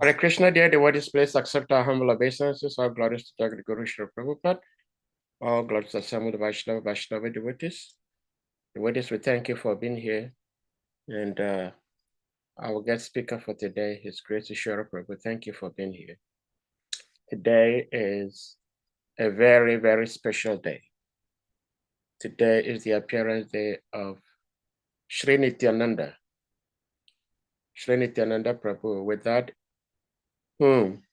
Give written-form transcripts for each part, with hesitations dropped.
Hare Krishna, dear devotees, please accept our humble obeisances. All glories to Jagat Guru Srila Prabhupada. All glories to Samud Vaishnava devotees. Devotees, we thank you for being here. And our guest speaker for today is Grace Srila Prabhu. Thank you for being here. Today is a very, very special day. Today is the appearance day of Sri Nityananda. Sri Nityananda Prabhu, without whom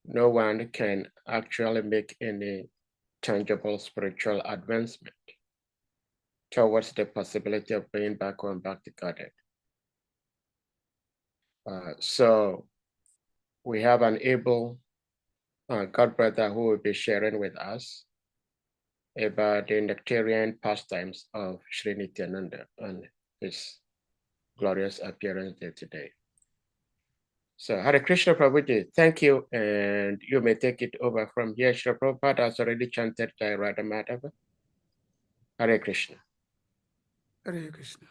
no one can actually make any tangible spiritual advancement towards the possibility of going back to Godhead. So we have an able God brother who will be sharing with us about the nectarian pastimes of Sri Nityananda on his glorious appearance there today. So Hare Krishna Prabhuji, thank you, and you may take it over from here. Srila Prabhupada has already chanted Jai Radha Madhava. Hare Krishna. Hare Krishna.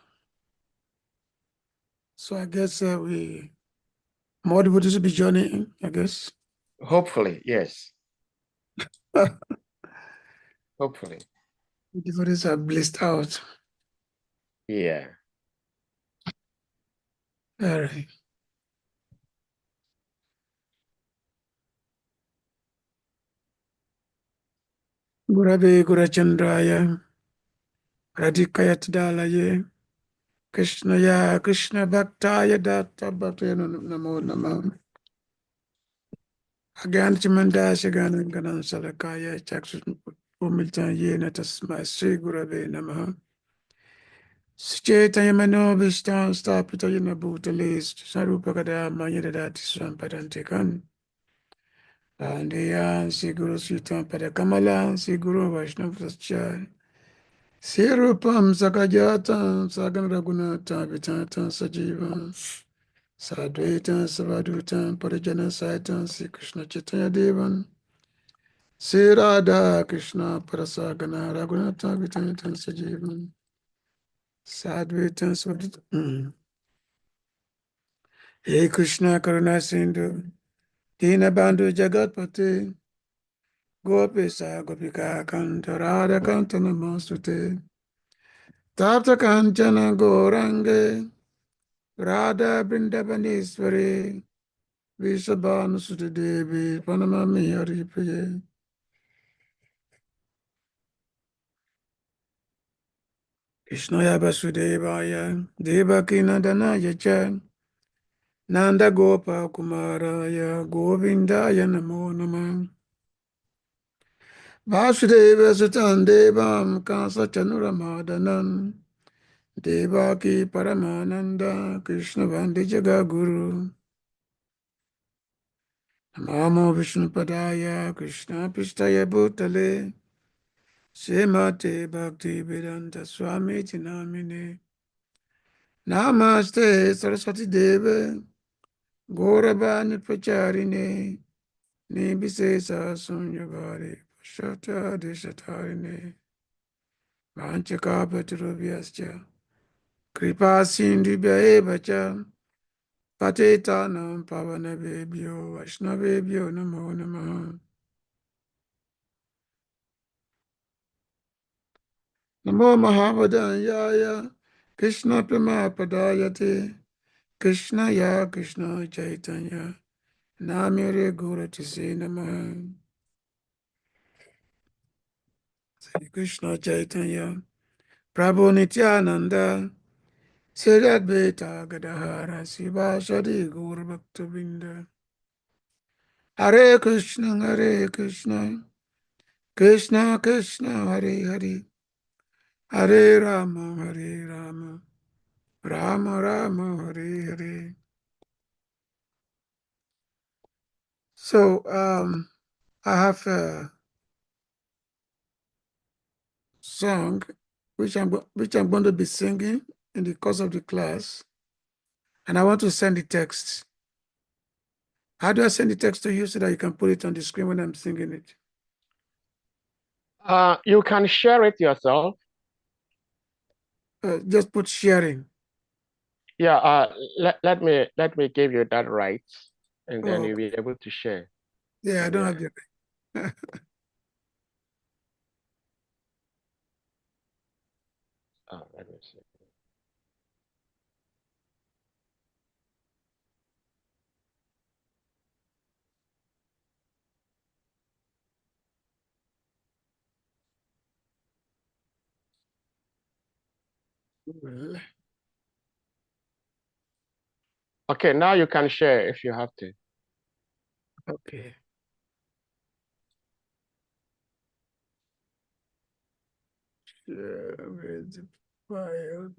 So I guess more devotees will be joining, I guess. Hopefully, yes. Hopefully. The devotees are blissed out. Yeah. All right. Gurave Gurachandraya Radhikaya Tadalaye Krishnaya Krishna Bhaktaya Datta Bhaktaya Namo Namah Agan Chimanda Shagana Ganan Salakaya Chakshus Umiltan Yena Tasma Sri Gurave Namah Suchetaya Mano Vishtan Stapitayana Bhutalis Sarupakada Mayadati Swampadantikan Andeya Sri Guru Sritam Padakamala Sri Guru Vaishnavascha Sirupam Sakajata Sagan Ragunata Vitata Sajiva Sadvaita Savaduta Parijana Saita Sri Krishna Chaitanya Devan Sri Radha Krishna Parasagana Ragunata Vitata Sajiva Sadvaita Savaduta Hey Krishna Karuna Sindhu Dina Bandhu Jagatpate Gopisa Gopika Kanta Radha Kanta Namastute Tapta Kanchana Gorange Radha Brindabaneswari Vishabhanu Sudevi Panamami Haripriye Krishnaya Vasudevaya Devaki Nandanaya Cha Nanda Gopa Kumaraya Govindaya Namo Namah Vasudeva Sutan Devam Kansa Chanuramadanam Devaki Paramananda Krishna Vandi Jagaguru Namo Vishnu Padaya Krishna Pishtaya Bhutale Srimate Bhakti Vedanta Swami Tinamine Namaste Saraswati Deve Gaurabani Pacharine Nibisesa Sunyavari Pashata Deshatarine Vanchakapatirubhyascha Kripa Sindhubhya Evacha Patitanam Pavanabhebhyo Vaishnavebhyo Namo Namaha Namo Mahavadanyaya Krishna Pramapadayate Krishna Ya Krishna Chaitanya Namire Guratise Namaha Sri Krishna Chaitanya Prabhu Nityananda Sri Advaita Gadahara Sivasadi Gaur Bhaktavinda Hare Krishna Krishna Krishna Hare Hare Hare Rama Rama Rama Hare Hare. So I have a song which I'm going to be singing in the course of the class, and I want to send the text. How do I send the text to you so that you can put it on the screen when I'm singing it? You can share it yourself. Just put sharing. Yeah, let me give you that right, and then Oh, you'll be able to share. yeah, I don't Yeah. have the. Let me see. Well, Okay, now you can share if you have to. okay. Share with the file.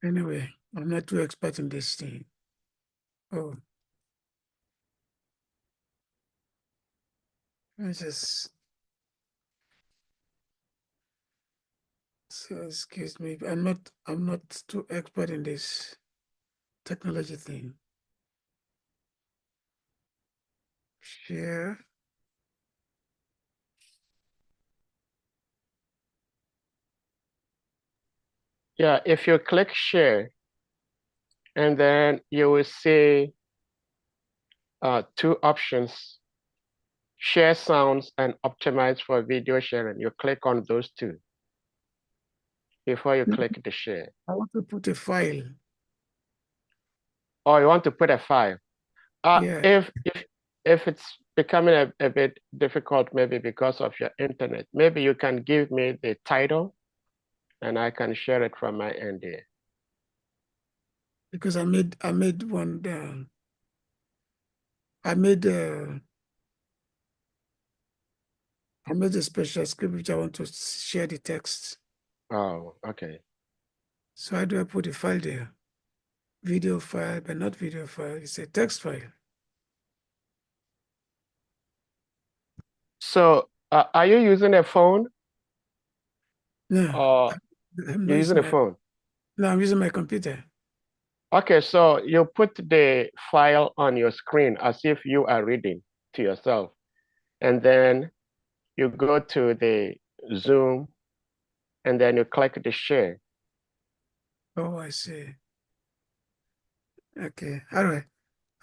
Anyway, I'm not too expert in this thing. Oh, let's just. So excuse me, I'm not too expert in this technology thing. Share. Yeah, if you click share, and then you will see two options: share sounds and optimize for video sharing. You click on those two before you click the share. I want to put a file. Or you want to put a file. Yeah, If it's becoming a bit difficult, maybe because of your internet, maybe you can give me the title and I can share it from my end here. because I made one down. I made a special script which I want to share the text. Oh, okay. So how do I put a file there? Video file, but not video file. It's a text file. So are you using a phone No, or I'm not you're using using a my. phone? No, I'm using my computer. Okay, so you put the file on your screen as if you are reading to yourself. And then you go to the Zoom and then you click the share. Oh, I see. Okay, all right.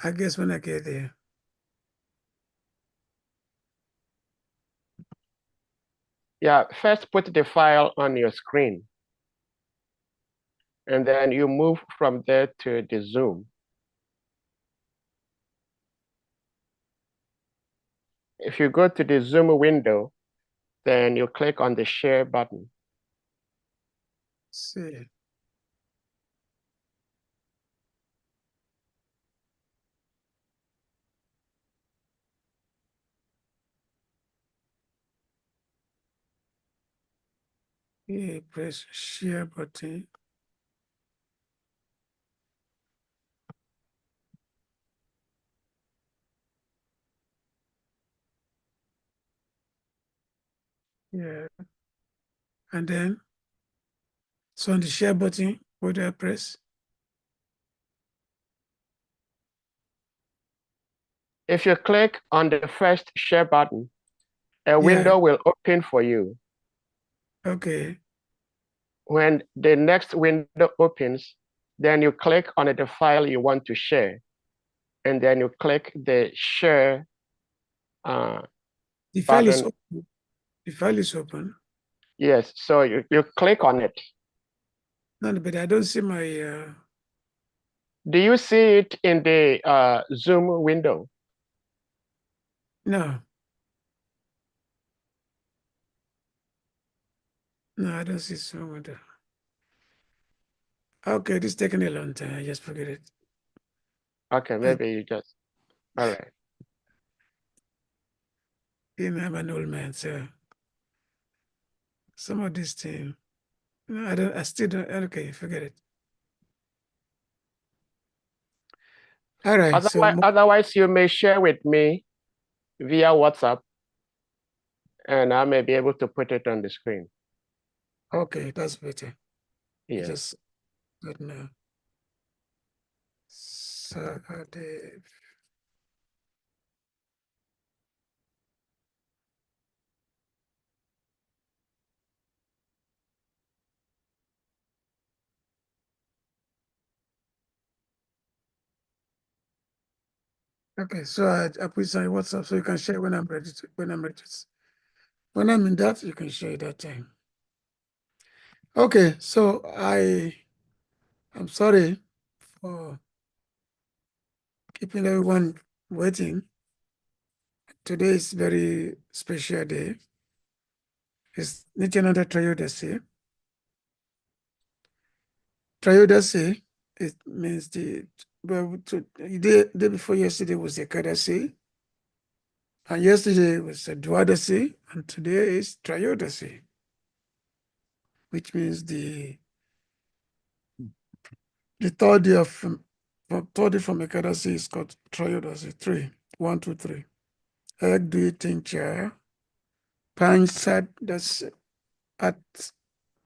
I guess when I get there. Yeah, first put the file on your screen. And then you move from there to the Zoom. If you go to the Zoom window, then you click on the share button. See. Yeah, press share button. Yeah. And then, so on the share button, what do I press? If you click on the first share button, a Yeah, window will open for you. okay. When the next window opens, then you click on the file you want to share, and then you click the share The file is button. open. The file is open. Yes, so you click on it. No, but I don't see my, Do you see it in the Zoom window? no, no, I don't see so much. Okay, this is taking a long time. I just forget it. Okay, maybe you just, all right. I'm an old man, so some of these things, I still don't, okay, forget it. All right, Otherwise, you may share with me via WhatsApp, and I may be able to put it on the screen. Okay, that's better. Yes. Just good now. Saturday. Okay, so I put it on WhatsApp so you can share when I'm ready to, when I'm in that, you can share that time. Okay, so I'm sorry for keeping everyone waiting. Today is very special day. It's NITYANANDA TRAYODASHI. TRAYODASHI, it means the day before yesterday was the Ekadashi, and yesterday was the Dwadasi, and today is TRAYODASHI, which means the third day from Ekadashi is called TRAYODASHI, 3, 1, 2, 3. Egg do you think chair? Panch Sat, that's at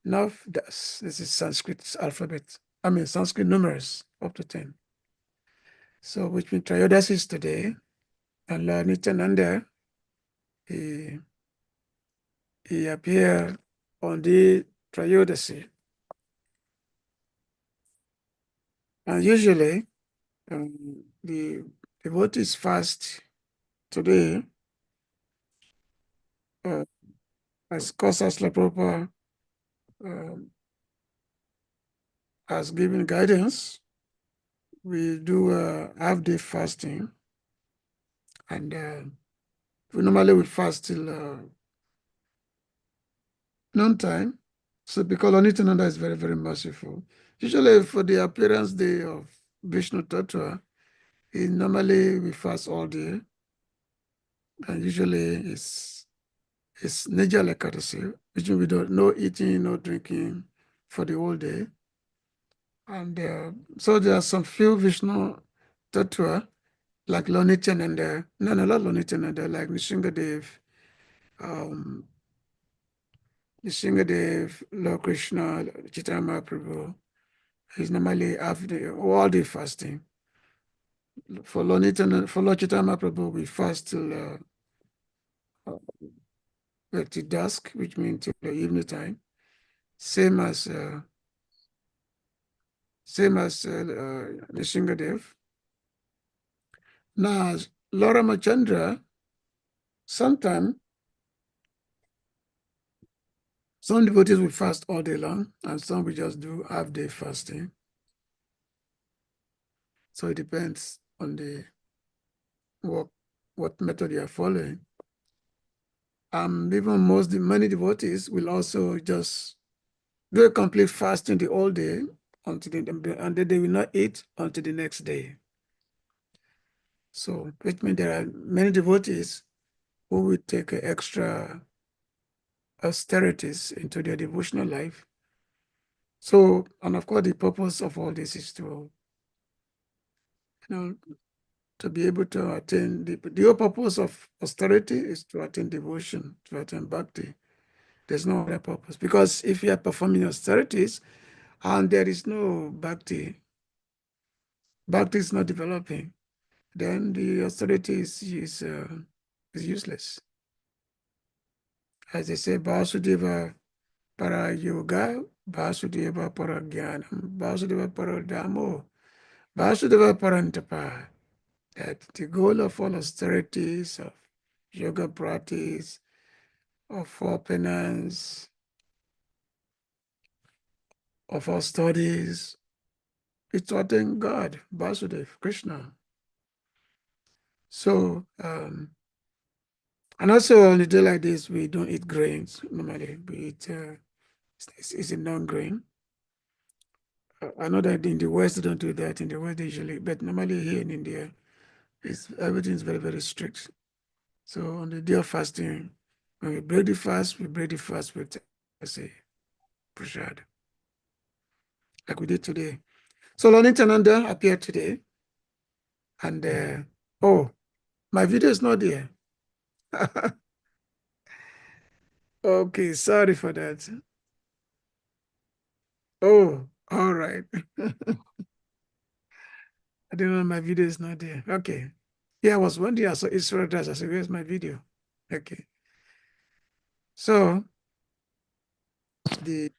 Nav, this is Sanskrit alphabet. I mean Sanskrit numerals up to 10. So which means Trayodasi is today, and Nityananda, he appeared on the Trayodasi. And usually the devotees fast today, as Kosa Prabhupada has given guidance. We do half-day fasting, and we normally fast till noontime. So because Nityananda is very, very merciful. Usually for the appearance day of Vishnu Tattva, normally we fast all day, and usually it's Nijala Ekadasi, which means we don't no eating, no drinking for the whole day. And so there are some few Vishnu Tattva, like Nityananda, no, not Nityananda, like Nishingadev, Lord Krishna, Chaitanya Mahaprabhu. He's normally after all day fasting. For Lord Chaitanya Mahaprabhu, we fast till dusk, which means till the evening time. Same as Nishingadev. Now, Lord Ramachandra, sometimes some devotees will fast all day long, and some will just do half-day fasting. So it depends on the what method you are following. Even many devotees will also just do a complete fasting the whole day and then they will not eat until the next day. So which means there are many devotees who will take extra austerities into their devotional life. So, and of course, the purpose of all this is to, to be able to attain the whole purpose of austerity is to attain devotion, to attain bhakti. There's no other purpose, because if you are performing austerities and there is no bhakti is not developing, then the austerity is useless. As they say, Vasudeva para yoga, Vasudeva para jnanam, Vasudeva para dhammo, Vasudeva parantapa. That the goal of all austerities, of yoga practice, of all penance, of our studies, is to attain God, Vasudeva, Krishna. So, and also on a day like this, we don't eat grains normally. We eat, it's a non-grain. I know that in the West they don't do that. In the West they usually, but normally here in India, everything is very, very strict. So on the day of fasting, when we break the fast with, let's say, prasad, like we did today. So Lord Nityananda appeared today, and oh, my video is not there. Okay, sorry for that. Oh, all right. I didn't know my video is not there. Okay. Yeah, I was wondering, I saw Israel does. I said, where's my video? Okay. So the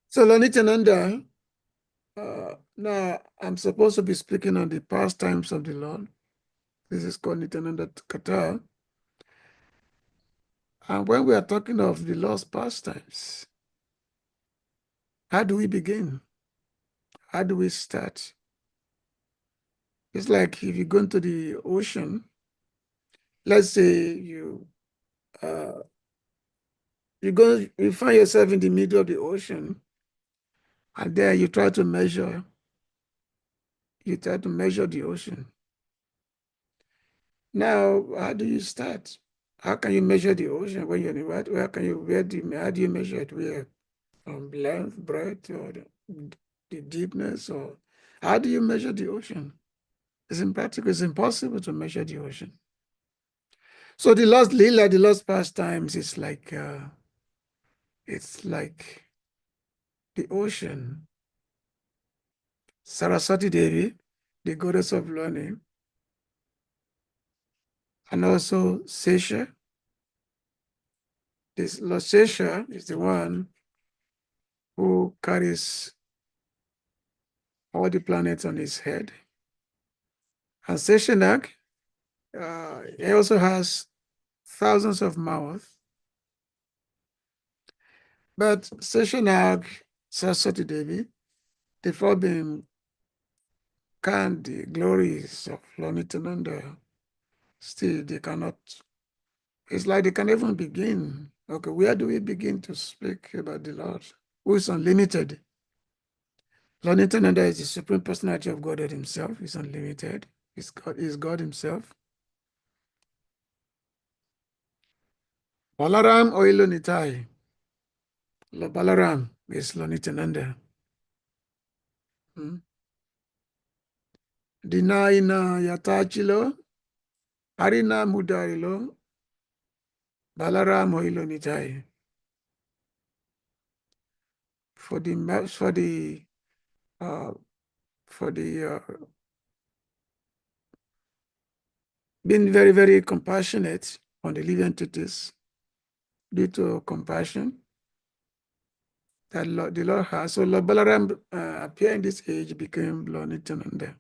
so Lord Nityananda, now I'm supposed to be speaking on the pastimes of the Lord. This is called Nityananda Katha. And when we are talking of the Lord's pastimes, how do we begin? How do we start? It's like if you go into the ocean, let's say uh, you find yourself in the middle of the ocean, and there you try to measure the ocean. Now, how do you start? How can you measure the ocean when you're in what? How do you measure it? Where? From length, breadth, or the deepness, or how do you measure the ocean? It's impractical. It's impossible to measure the ocean. So the lost Leela, the lost pastimes, it's like the ocean. Saraswati Devi, the goddess of learning, and also Sesha. This Lord Sesha is the one who carries all the planets on his head. And Seshanak, he also has thousands of mouths. But Seshanak, Saraswati Devi, they've all been canned the glories of Lord Nityananda. Still, they cannot, it's like they can't even begin. Okay, where do we begin to speak about the Lord, who is unlimited? Lord Nityananda is the Supreme Personality of Godhead himself. He's unlimited. He's God himself. Balaram Oilo Nitai. Lord Balaram is Lord Nityananda. Dina ina yatachilo, Harina mudarilo, Balaram Oilo Nitai. For the being very, very compassionate on the living entities due to compassion that the Lord has. So Lord Balaram appeared in this age, became Lord Nityananda.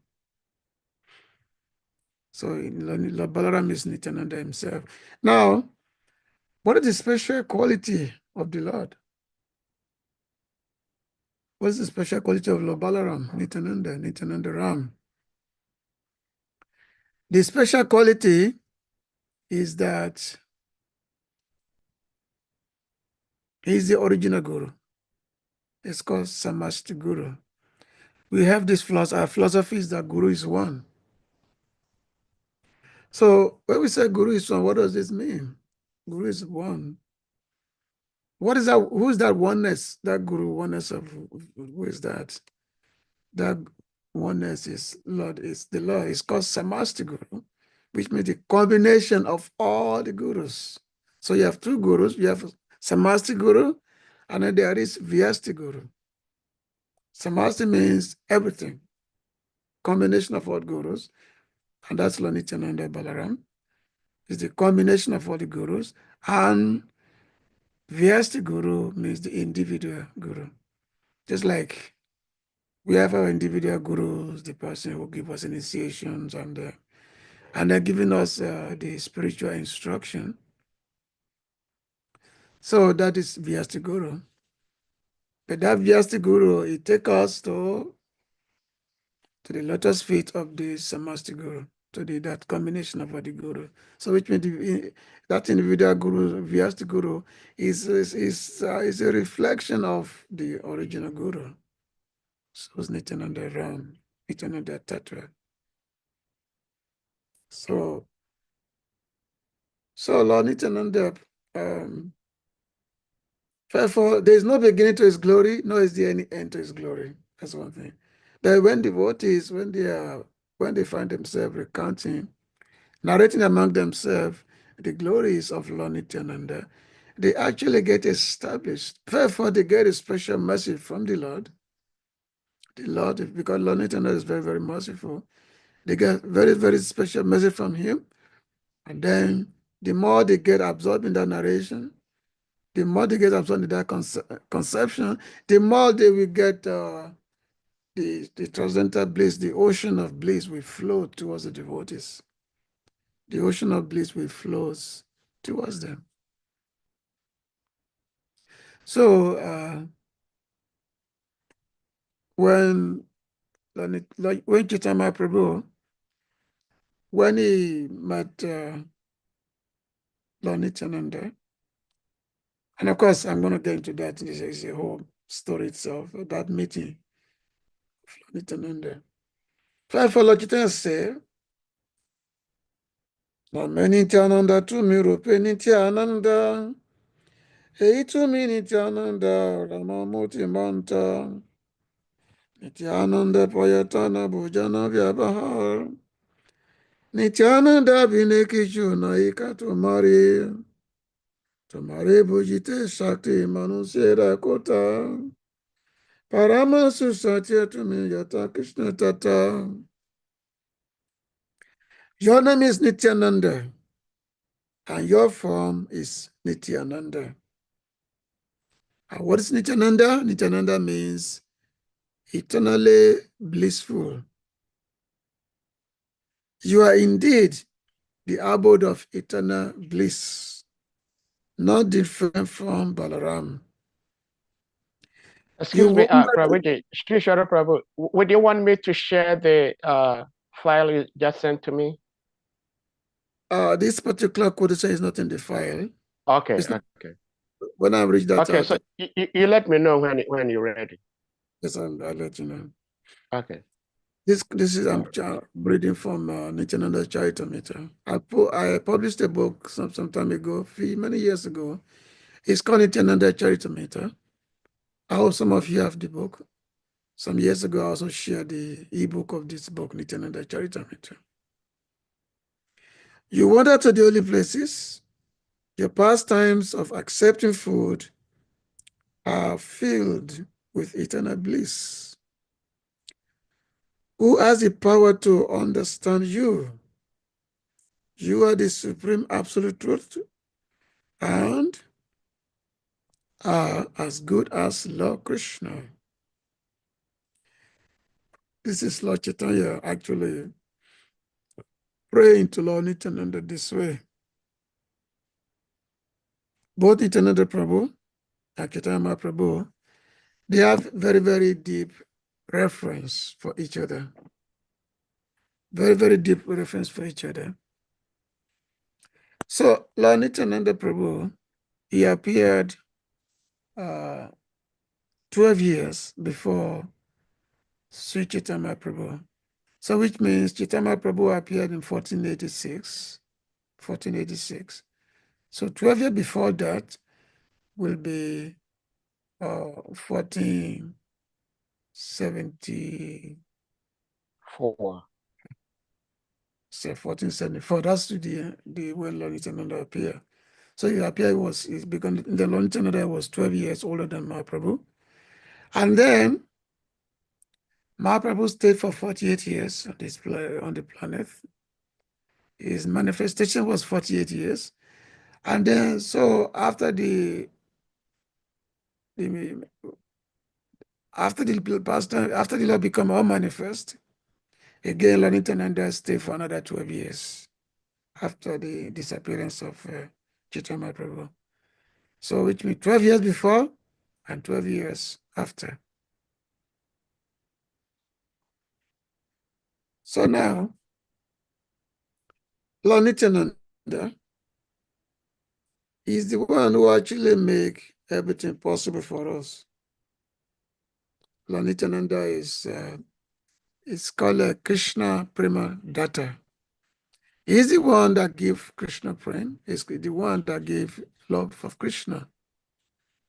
So Lord Balaram is Nityananda himself. Now, what is the special quality of the Lord? What is the special quality of Lord Balaram, Nityananda Ram? The special quality is that he's the original Guru. It's called Samasti Guru. We have this philosophy. Our philosophy is that Guru is one. So when we say Guru is one, what does this mean? Guru is one. What is that? Who is that oneness? That Guru oneness of who is that? That oneness is Lord. Is the Lord. It's called Samasti Guru, which means the combination of all the gurus. So you have two gurus. You have Samasti Guru, and then there is Vyasti Guru. Samasti means everything. Combination of all gurus, and that's Lord Nityananda Balaram. It's the combination of all the gurus, and Vyasti Guru means the individual guru. Just like we have our individual gurus, the person who give us initiations, and they're giving us the spiritual instruction. So that is Vyasti Guru. But that Vyasti Guru, it takes us to the lotus feet of the Samasti Guru. to that combination of the guru. So which means that individual guru, Vyasa guru, is a reflection of the original guru. So it's Nityananda Ram, Nityananda Tattva. So Lord Nityananda, therefore, there is no beginning to his glory, nor is there any end to his glory. That's one thing. That when devotees, when they find themselves recounting, narrating among themselves the glories of Lord Nityananda, they actually get established. Therefore, they get a special mercy from the Lord. The Lord, because Lord Nityananda is very, very merciful, they get very, very special mercy from him. And then the more they get absorbed in that narration, the more they get absorbed in that conception, the more they will get the transcendental bliss, the ocean of bliss will flow towards the devotees. The ocean of bliss will flow towards them. So when Chaitanya Prabhu, when he met Lord Nityananda, and of course I'm going to get into that. This is a whole story itself, that meeting of Lord Nityananda. For Lord Chaitanya said, Name Nityananda tu mi rupe Nityananda, Ei tu mi Nityananda, Ramamuti Manta, Nityananda Payatana Bhujana Vyabhar, Nityananda Vinekiju Naika Tumare Bhujite Shakti Manusera Kota, Parama Susatya Tumi Yata Krishna Tata. Your name is Nityananda, and your form is Nityananda. And what is Nityananda? Nityananda means eternally blissful. You are indeed the abode of eternal bliss, not different from Balaram. Excuse me, Prabhuji, Shri Shara Prabhu, would you want me to share the file you just sent to me? This particular quotation is not in the file. Okay, okay. When I reach that okay, so you let me know when you're ready. Yes, I'll let you know. Okay. This is I'm reading from Nityananda Charitamrita. I published a book some time ago, many years ago. It's called Nityananda Charitamrita. I hope some of you have the book. Some years ago, I also shared the ebook of this book, Nityananda Charitamrita. You wander to the holy places. Your pastimes of accepting food are filled with eternal bliss. Who has the power to understand you? You are the supreme absolute truth and are as good as Lord Krishna. This is Lord Chaitanya actually praying to Lord Nityananda this way. Both Nityananda Prabhu and Chaitanya Mahaprabhu, they have very, very deep reference for each other. Very, very deep reference for each other. So Lord Nityananda Prabhu, he appeared 12 years before Sri Chaitanya Prabhu. So which means Chaitanya Prabhu appeared in 1486. So 12 years before that will be 1474. Say 1474. That's the when Lord Nityananda appeared. So he appeared because the Lord Nityananda was 12 years older than Mahaprabhu. And then Mahaprabhu stayed for 48 years on the planet. His manifestation was 48 years. And then, so after the Lord become all manifest, again, Lord Nityananda stayed for another 12 years after the disappearance of Chaitanya Prabhu. So which means 12 years before and 12 years after. So now, Lord Nityananda is the one who actually make everything possible for us. Lord Nityananda is called Krishna Prema Datta. He's the one that gave Krishna prem. He's the one that gave love of Krishna.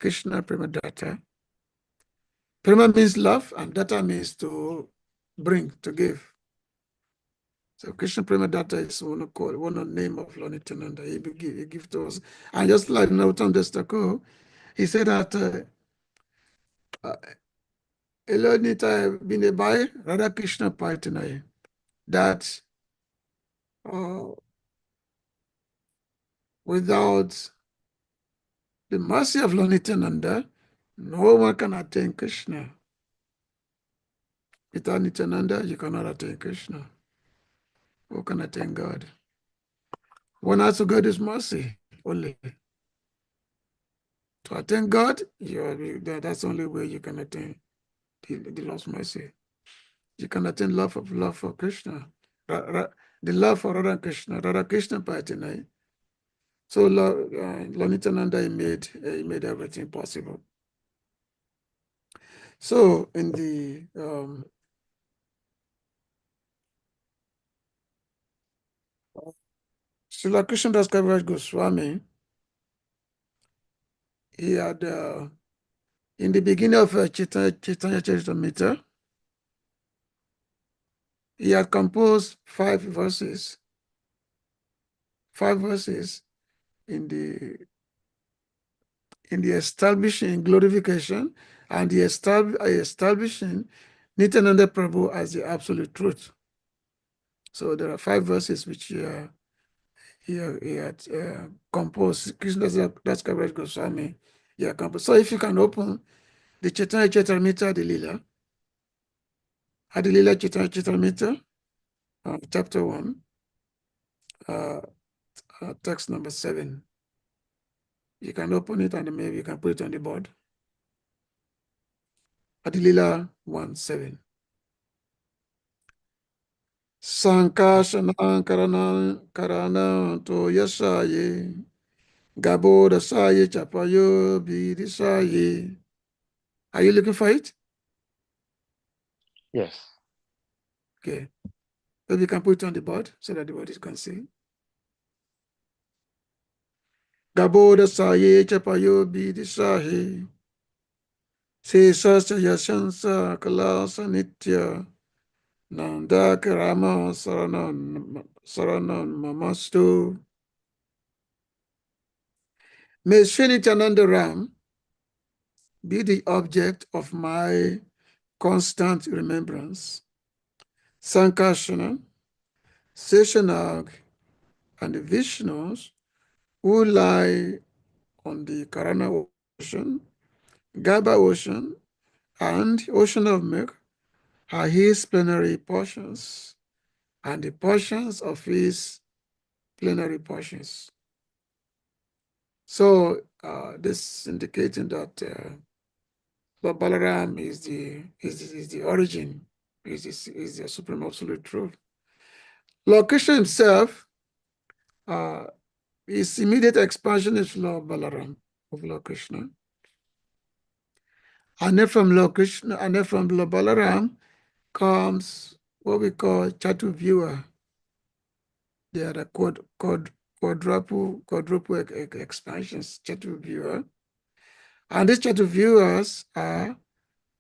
Krishna Prema Datta. Prema means love, and Datta means to bring, to give. So Krishna Prema Datta is one of the name of Lord Nityananda. He give to us. And just like Nautam Destako, he said that Lord Nita Binabai, Radha Krishna Paitanai, that without the mercy of Lord Nityananda, no one can attain Krishna. Without Nityananda, you cannot attain Krishna. Who can attain God? One has to get His mercy only. To attain God, that's the only way you can attain the Lord's mercy. You can attain love for Krishna, the love for Radha Krishna Paitanai. So Lord Nityananda, he made everything possible. So in the Srila Krishnadas Kaviraj Goswami, he had in the beginning of Chaitanya Charitamrita, he had composed 5 verses in the establishing glorification and the establishing Nityananda Prabhu as the absolute truth. So there are 5 verses which he had composed. Krishnadas Kaviraj Goswami, he had composed. So if you can open the Chaitanya Charitamrita Adilila Chaitanya Charitamrita, chapter 1, text number 7. You can open it and maybe you can put it on the board. Adilila 1:7. Sankashanam karana to yasaye gabo dasaye chapayo bidisaye. Are you looking for it? Yes. Okay. Maybe you can put it on the board so that the body can see. Gabo dasaye chapayo bidisaye. Sesasya yashansa kalasa nitya nanda karama saranan mamastu. May Sri Nityananda Ram be the object of my constant remembrance. Sankarsana, Seshanag, and the Vishnus who lie on the Karana Ocean, Gaba Ocean, and Ocean of Milk are his plenary portions and the portions of his plenary portions. So this indicating that Lord Balaram is the origin, is the supreme absolute truth. Lord Krishna himself, his immediate expansion is Lord Balaram of Lord Krishna. And then from Lord Krishna, and then from Lord Balaram comes what we call Chatuvyuha. They are the quadruple expansions, Chatuvyuha. And these Chatuvyuhas are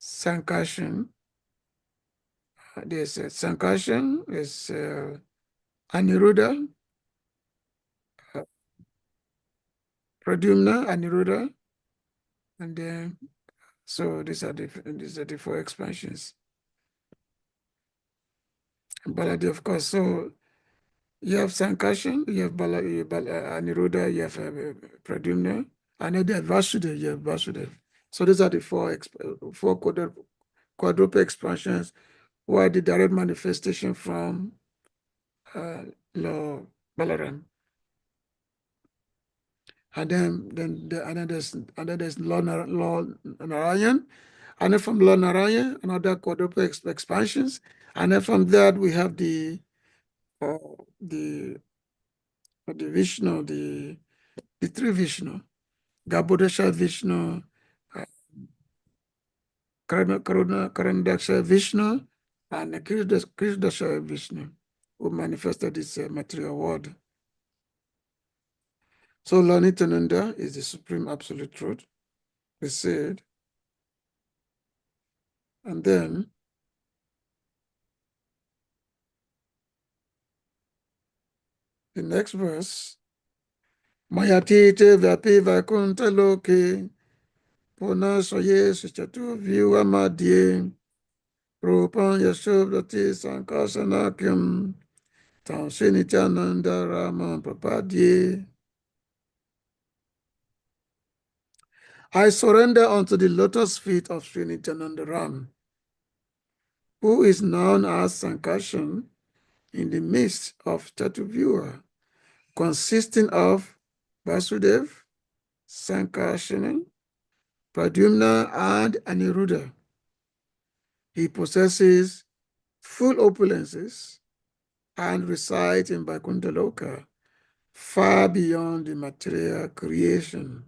Sankarshan. There's Sankarshan, there's Aniruddha, Pradyumna, Aniruddha, and then so these are the 4 expansions. And Baladi, of course. So you have Sankarshan, you have Aniruddha, you have Pradyumna, and then you have Vasudeva, you have Vasudeva. So these are the 4 quadruple expansions, who are the direct manifestation from Lord Balaram. And then there's Lord Narayan, and then from Lord Narayan, another quadruple expansions, and then from that we have the the Vishnu, the three Vishnu, Garbhodesha Vishnu, Karandaksha Vishnu, and Krishdasha Vishnu, who manifested this material world. So Lord Nityananda is the supreme absolute truth, we said. And then the next verse, Mayatite Vyapi Vakunta Loke, Puna Soye Suchatu Viwa Madye, Rupan Yashovdati Sankasanakyam, Tansi Nityananda Rama Prapadye. I surrender unto the lotus feet of Sri Nityananda Ram, who is known as Sankarshan in the midst of Chatuvya, consisting of Vasudev, Sankarshan, Pradyumna, and Aniruddha. He possesses full opulences and resides in Vaikuntha, far beyond the material creation.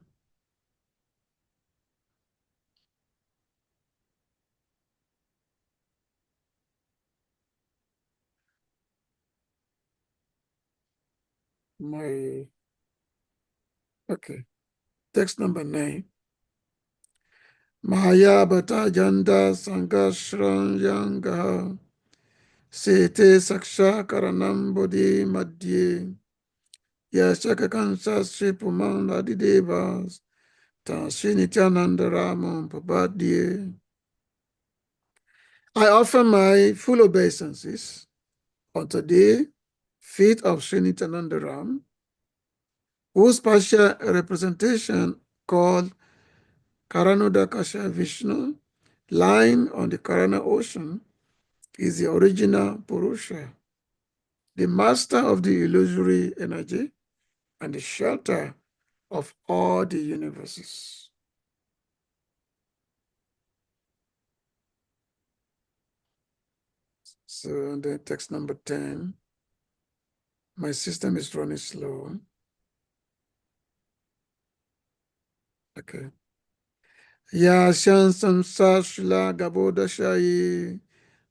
Text number 9. Maya bata janda sankashran yanga sete saksha karanam bodhi madhye yashaka kansa sri puman adidevas ta Sri Nityananda Ramam Prabhadye. I offer my full obeisances unto the feet of Sri Nityananda Ram, whose partial representation called Karanodakasha Vishnu, lying on the Karana ocean, is the original Purusha, the master of the illusory energy and the shelter of all the universes. So the text number 10. My system is running slow. Okay. Ya shan samsa shila gabodashayi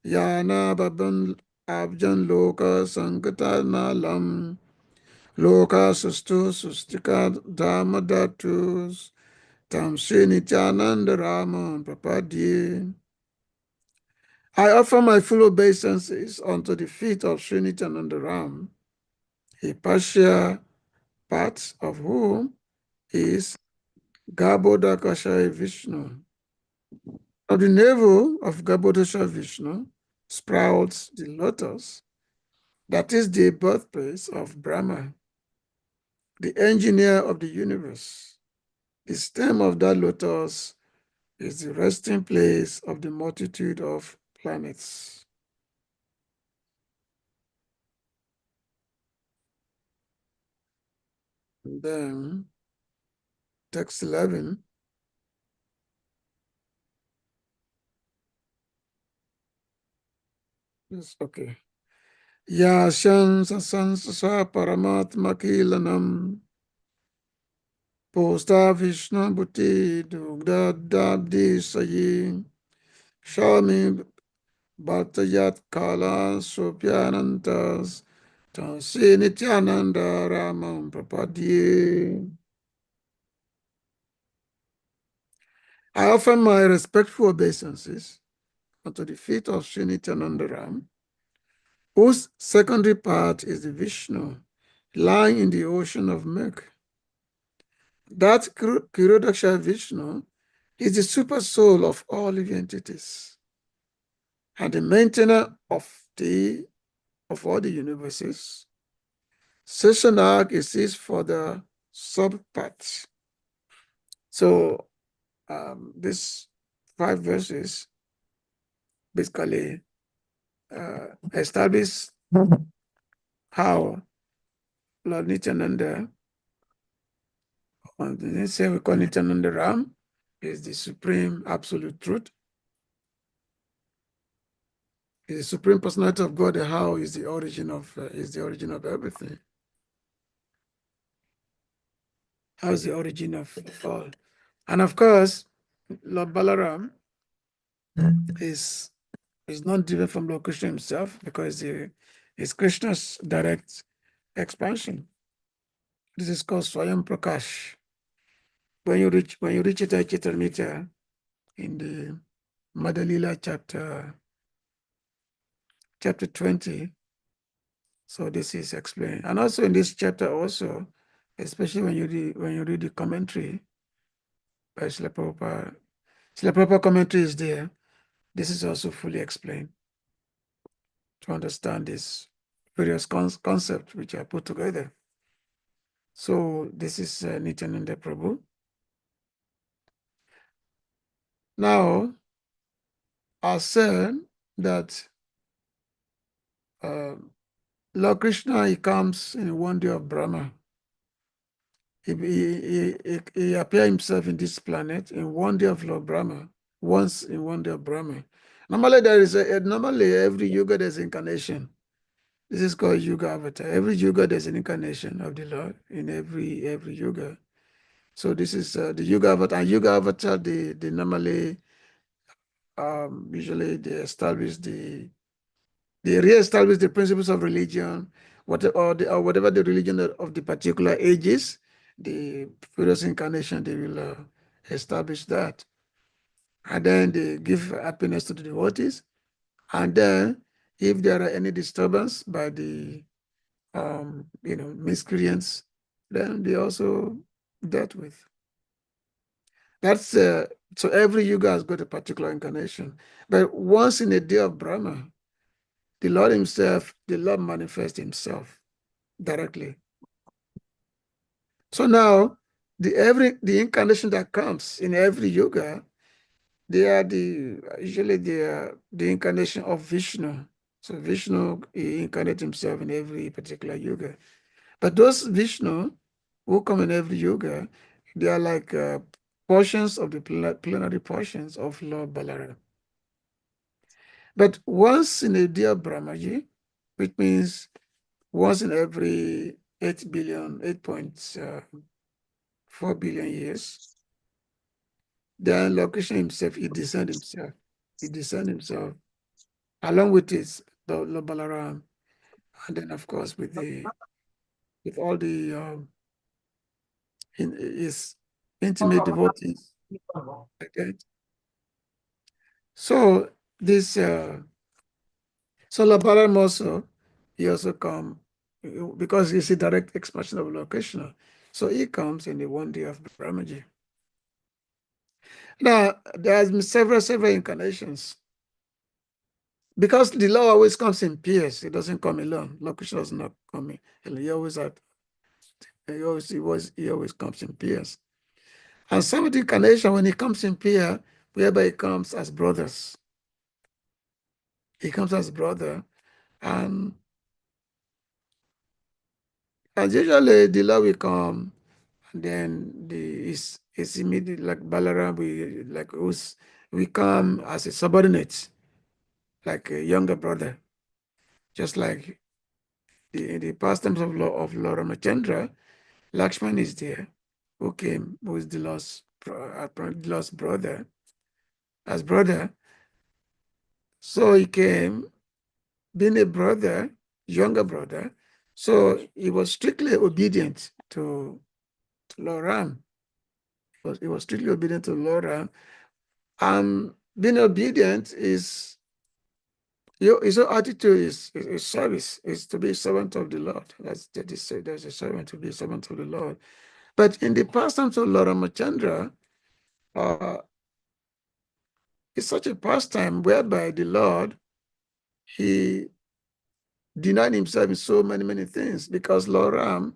yana baban abjan loka sankata nalam loka sustu sustika dhamadatus tam Sri Nityananda Rama Prapadye. I offer my full obeisances unto the feet of Sri Nityananda Ram, a partial part of whom is Garbhodakasha Vishnu. Of the navel of Garbhodakasha Vishnu sprouts the lotus, that is the birthplace of Brahma, the engineer of the universe. The stem of that lotus is the resting place of the multitude of planets. And then, text 11. Yes, okay. Ya shan sasansa paramatma kilanam posta Vishnu buti dugda dabdi sayi shami bhatayat kala sopyanantas tansi Nityananda Ramam Prapadye. I offer my respectful obeisances unto the feet of Sri Nityananda Ram, whose secondary part is the Vishnu, lying in the ocean of milk. That Kirodaksha Vishnu is the super soul of all living entities and the maintainer of all the universes. Seshanag is his for the subparts. So these 5 verses basically establish how Lord Nityananda, or they say we call Nityananda Ram, is the supreme absolute truth. Is the supreme personality of God, and how is the origin of everything. How's the origin of all? And of course, Lord Balaram is not different from Lord Krishna himself, because it's Krishna's direct expansion. This is called Swayam Prakash. When you reach Chaitanya Charitamrita in the Madalila chapter 20, so this is explained. And also in this chapter also, especially when you read the commentary by Srila Prabhupada, Srila Prabhupada commentary is there. This is also fully explained to understand these various concepts which are put together. So this is Nityananda Prabhu. Now, I said that Lord Krishna, he comes in one day of Brahma. He appeared himself in this planet in one day of Lord Brahma, once in one day of Brahma. Normally, normally every yuga there's incarnation. This is called Yuga Avatar. Every Yuga there's an incarnation of the Lord in every Yuga. So this is the Yuga Avatar. And Yuga Avatar, they normally usually they re-establish the principles of religion, or whatever the religion of the particular ages, the various incarnation, they will establish that. And then they give happiness to the devotees. And then if there are any disturbance by the miscreants, then they also dealt with. That's so every yuga has got a particular incarnation. But once in a day of Brahma, the Lord himself, the Lord manifests himself directly. So now the incarnation that comes in every yuga, they are usually the incarnation of Vishnu. So Vishnu, he incarnates himself in every particular yuga. But those Vishnu who come in every yuga, they are like portions of the plenary portions of Lord Balaram. But once in a day of Brahmaji, which means once in every 8.4 billion years, then Lord Krishna himself, he descends himself. He descends himself along with his Lord Balaram, and then of course with all the his intimate devotees. Okay. So this so Lord Balaram also, he also come because he's a direct expression of Lord Krishna. So he comes in the one day of Brahmaji. Now, there has been several incarnations. Because the Lord always comes in pairs, it doesn't come alone. Lord Krishna does not come in. He always comes in pairs. And some of the incarnation, when he comes in pair, whereby he comes as brothers. He comes as brother, and usually the Lord will come, and then it's immediate, like Balaram, we come as a subordinate, like a younger brother, just like in the pastimes of Lord Ramachandra. Lakshman is there, who came, who is the lost brother, as brother. So he came, being a brother, younger brother. So he was strictly obedient to Lord Ram. He was strictly obedient to Lord Ram. Being obedient is, his attitude is service, is to be a servant of the Lord. There's a servant to be a servant of the Lord. But in the pastimes of Lord Ramachandra, it's such a pastime whereby the Lord, he denied himself in so many things, because Lord Ram,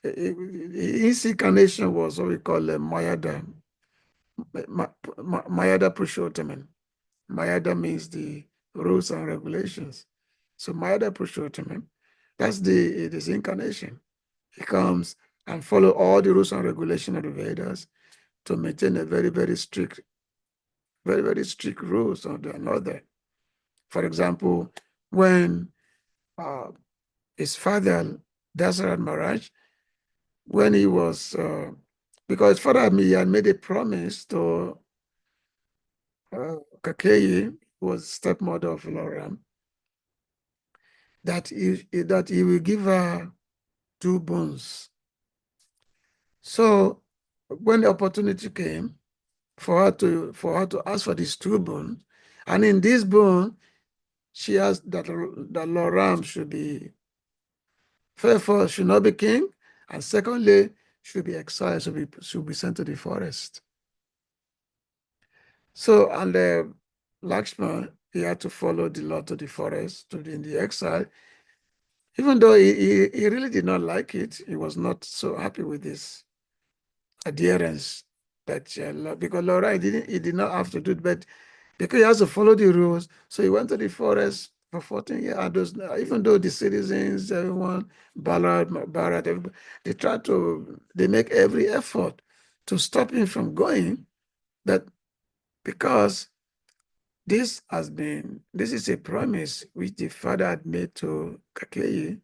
his incarnation was what we call Mayada. Mayada Purushottam. Mayada means the rules and regulations. So Mayada Purushottam, that's this incarnation. He comes and follow all the rules and regulations of the Vedas to maintain a very strict rules on another. For example, when his father, Dasaratha Maharaj, when he was, because father had made a promise to Kakei, who was stepmother of Loram, that he will give her 2 bones. So when the opportunity came for her to ask for these 2 bones, and in this bone, she asked that Loram should be, first, should not be king, and secondly, should be exiled, should be sent to the forest. So, and Lakshman, he had to follow the law to the forest, in the exile. Even though he really did not like it, he was not so happy with this adherence. That because Laura, he did not have to do it, but because he has to follow the rules, so he went to the forest for 14 years. And even though the citizens, everyone, Bharat, everybody, they make every effort to stop him from going, but because this is a promise which the father had made to Kakeyi.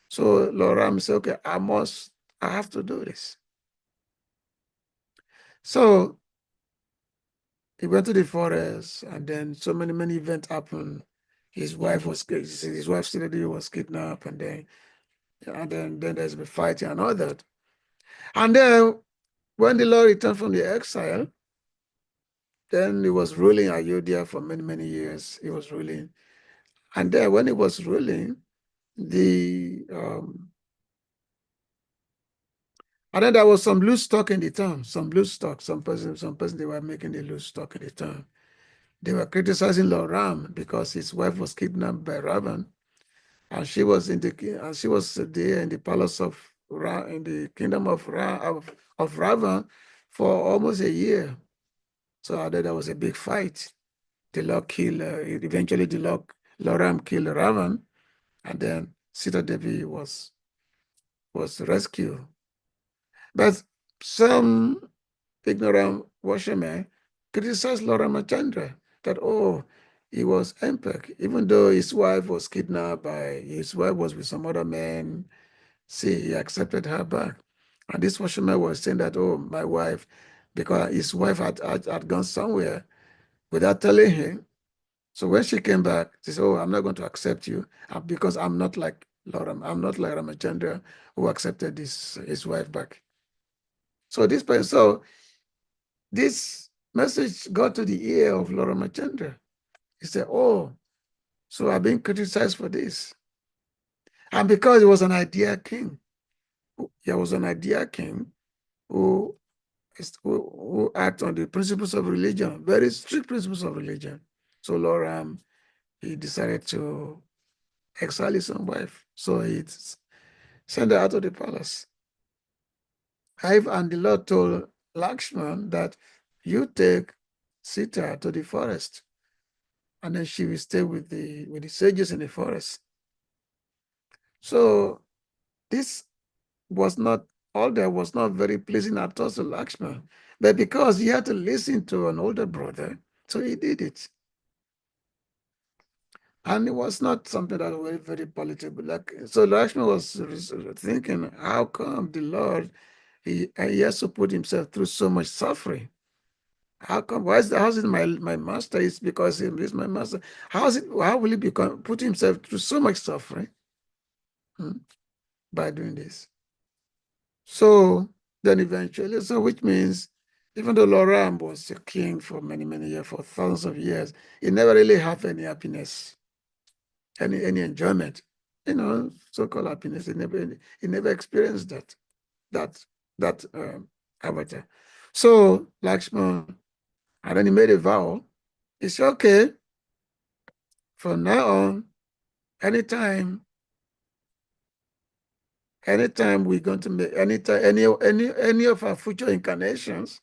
So Loram said, okay, I have to do this. So he went to the forest, and then so many events happened. His wife was kidnapped, and then there's been fighting and all that. And then when the Lord returned from the exile, then he was ruling Ayodhya for many years. He was ruling. And then when he was ruling, and then there was some loose stock in the town, some person they were making the loose stock in the town. They were criticizing Loram because his wife was kidnapped by Ravan, and she was there in the palace of in the kingdom of Ravan for almost a year. So there was a big fight. The Lord killed. Eventually, Loram killed Ravan, and then Sita Devi was rescued. But some ignorant washermen criticized Lord Ramachandra that, he was empec, even though his wife was kidnapped his wife was with some other man. See, he accepted her back. And this washerman was saying that, my wife, because his wife had gone somewhere without telling him. So when she came back, she said, I'm not going to accept you because I'm not like Ramachandra, who accepted his wife back. So this message got to the ear of Lord Ramachandra. He said, so I've been criticized for this. And because he was an idea king, who act on the principles of religion, very strict principles of religion. So Lord Ram, he decided to exile his own wife. So he sent her out of the palace. And the Lord told Lakshman that you take Sita to the forest, and then she will stay with the sages in the forest. So this was not very pleasing at all to Lakshman, but because he had to listen to an older brother, so he did it. And it was not something that was very palatable. So Lakshman was thinking, how come the Lord he has to put himself through so much suffering? How come? How is it my master? It's because he is my master. How will he put himself through so much suffering by doing this? So then eventually, which means even though Loram was a king for many years, for thousands of years, he never really had any happiness, any enjoyment, so-called happiness. He never experienced that avatar. So Lakshman, and then he made a vow. He said, okay, from now on, anytime we're going to make any of our future incarnations,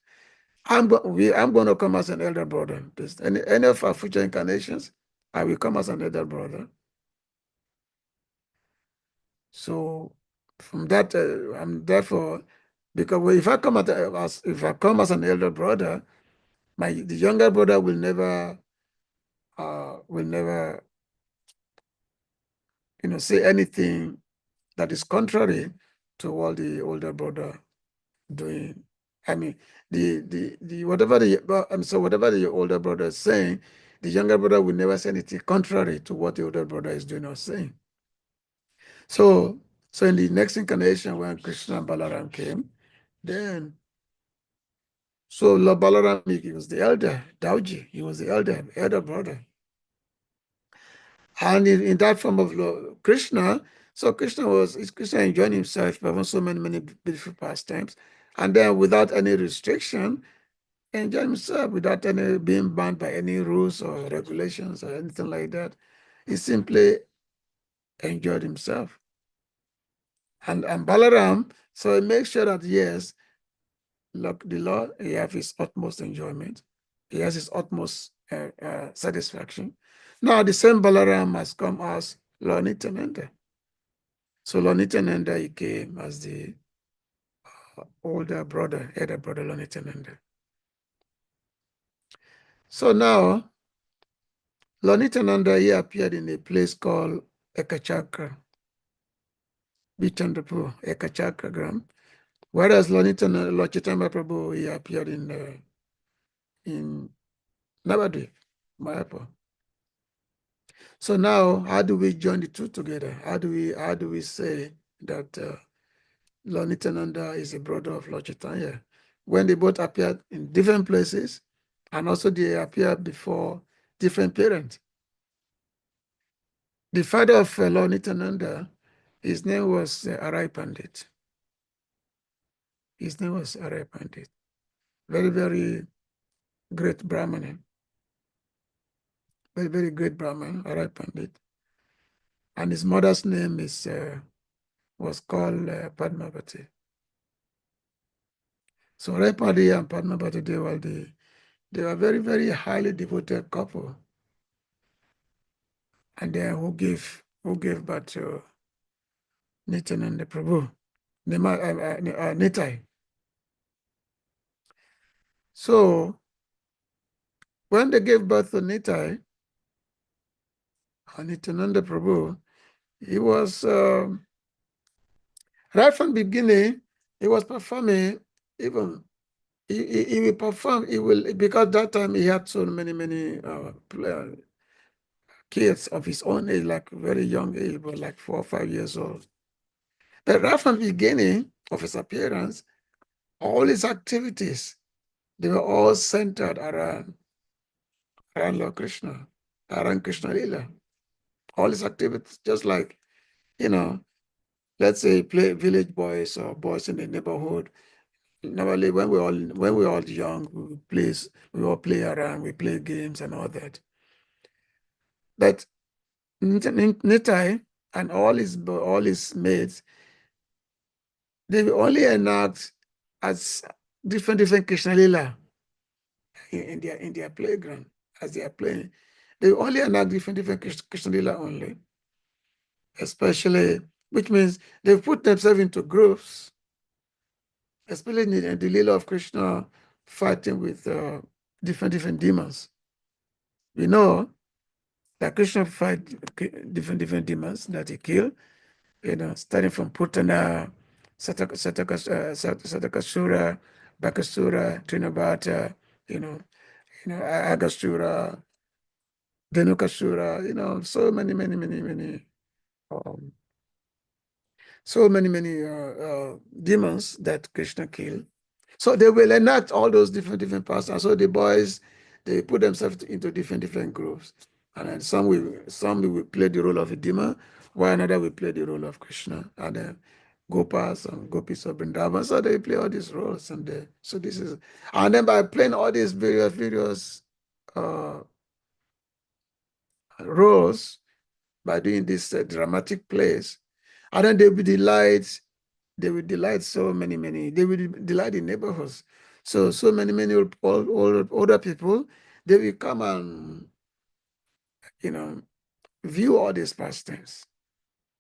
I'm going to come as an elder brother. Any of our future incarnations, I will come as an elder brother. So from that, I'm therefore, because if I come as an elder brother, the younger brother will never say anything that is contrary to what the older brother doing. I mean, the whatever whatever the older brother is saying, the younger brother will never say anything contrary to what the older brother is doing or saying. So in the next incarnation, when Krishna and Balaram came, then so Lord Balaram, he was the elder, Dauji, he was the elder brother. And in that form of Lord Krishna, so Krishna enjoying himself, performing so many beautiful pastimes, and then without any restriction, enjoying himself without any being bound by any rules or regulations or anything like that. He simply enjoyed himself. And Balaram, so he makes sure that yes, look, the Lord, he has his utmost enjoyment. He has his utmost satisfaction. Now, the same Balaram has come as Lord Nityananda. So Lord Nityananda, he came as the elder brother, Lord Nityananda. So now, Lord Nityananda, he appeared in a place called Ekachakra, Bichandrapur, Ekachakragram. Whereas Lord Chaitanya Prabhu, he appeared in Navadvip, Mayapur. So now, how do we join the two together? How do we say that Lord Nityananda is a brother of Lord Chaitanya when they both appeared in different places, and also they appeared before different parents? The father of Lord Nityananda, his name was Arai Pandit. His name was Arai Pandit. Very, very great Brahmin. Very, very great Brahmin, Arai Pandit. And his mother's name was called Padmavati. So Arai Pandit and Padmavati, they were very, very highly devoted couple. And then who gave birth to Nityananda Prabhu, Nitai. So when they gave birth to Nitai, Nityananda Prabhu, he was right from the beginning, he was performing. Even he will perform. He will, because that time he had so many kids of his own age, like very young age, but like 4 or 5 years old. But right from the beginning of his appearance, all his activities, they were all centered around Lord Krishna, around Krishna Lila. All his activities, just like, let's say play village boys or boys in the neighborhood. Normally, when we're all young, we all play around, we play games and all that. But Nitai and all his mates, they will only enact as different Krishna Lila in their playground as they are playing. They will only enact different Krishna Lila only, especially, which means they put themselves into groups, especially in the Lila of Krishna fighting with different demons. We know that Krishna fight different demons that he killed, starting from Putana, Satakasura, Bakasura, Trinabhata, Agasura, Dhenukasura, so many demons that Krishna killed. So they will enact all those different parts. And so the boys, they put themselves into different groups. And then some will play the role of a demon, while another will play the role of Krishna. And then Gopas and Gopis of Vrindavan. So they play all these roles. And then by playing all these various roles, by doing this dramatic plays, and then they will delight so many, they will delight the neighborhoods. So many older people, they will come and, view all these pastimes.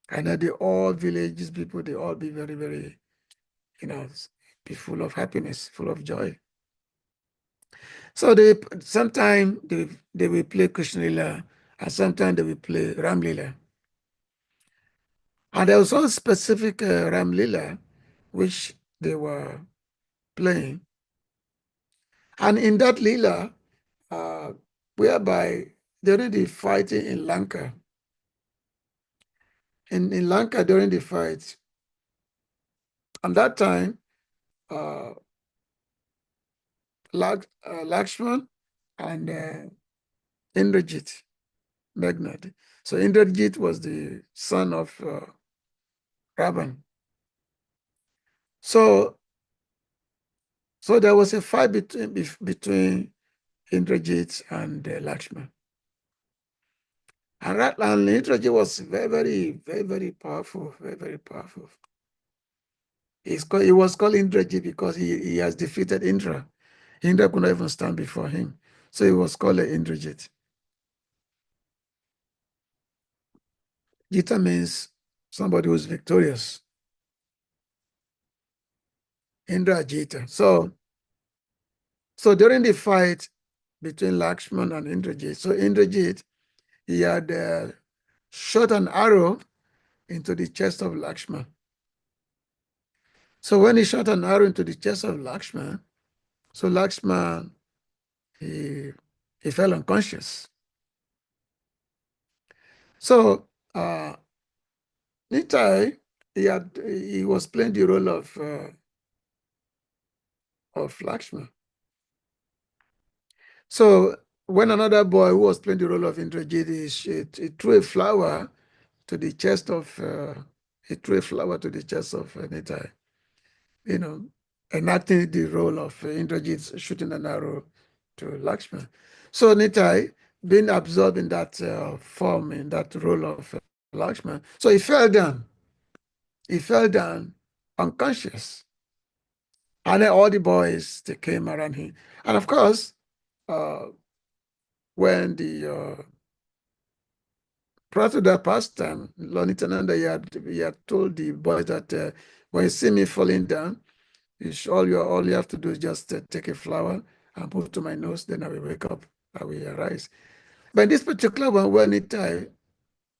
And then all villages people, they all be very, very, be full of happiness, full of joy. So sometimes they will play Krishna Lila, and sometimes they will play Ram Lila. And there was one specific Ram Lila which they were playing. And in that Leela, whereby during the fighting in Lanka, in Lanka during the fight, at that time, Lakshman and Indrajit Meghnad. So Indrajit was the son of Ravan. So there was a fight between Indrajit and Lakshman. And Indrajit was very powerful, very powerful. He was called Indrajit because he has defeated Indra. Indra could not even stand before him. So he was called Indrajit. Jita means somebody who's victorious. Indra Jita. So during the fight between Lakshman and Indrajit, so Indrajit, he had shot an arrow into the chest of Lakshman. So when he shot an arrow into the chest of Lakshman, so Lakshman, he fell unconscious. So Nitai, he was playing the role of Lakshman. So when another boy who was playing the role of Indrajit, he threw a flower to the chest of Nitai, enacting the role of Indrajit shooting an arrow to Lakshman. So Nitai, being absorbed in that form, in that role of Lakshman, so he fell down. He fell down unconscious. And then all the boys, they came around him. And of course, when prior to that pastime, Lord NITYANANDA, he had told the boys that when you see me falling down, all you have to do is just take a flower and put it to my nose, then I will wake up, I will arise. But in this particular one, when Nitai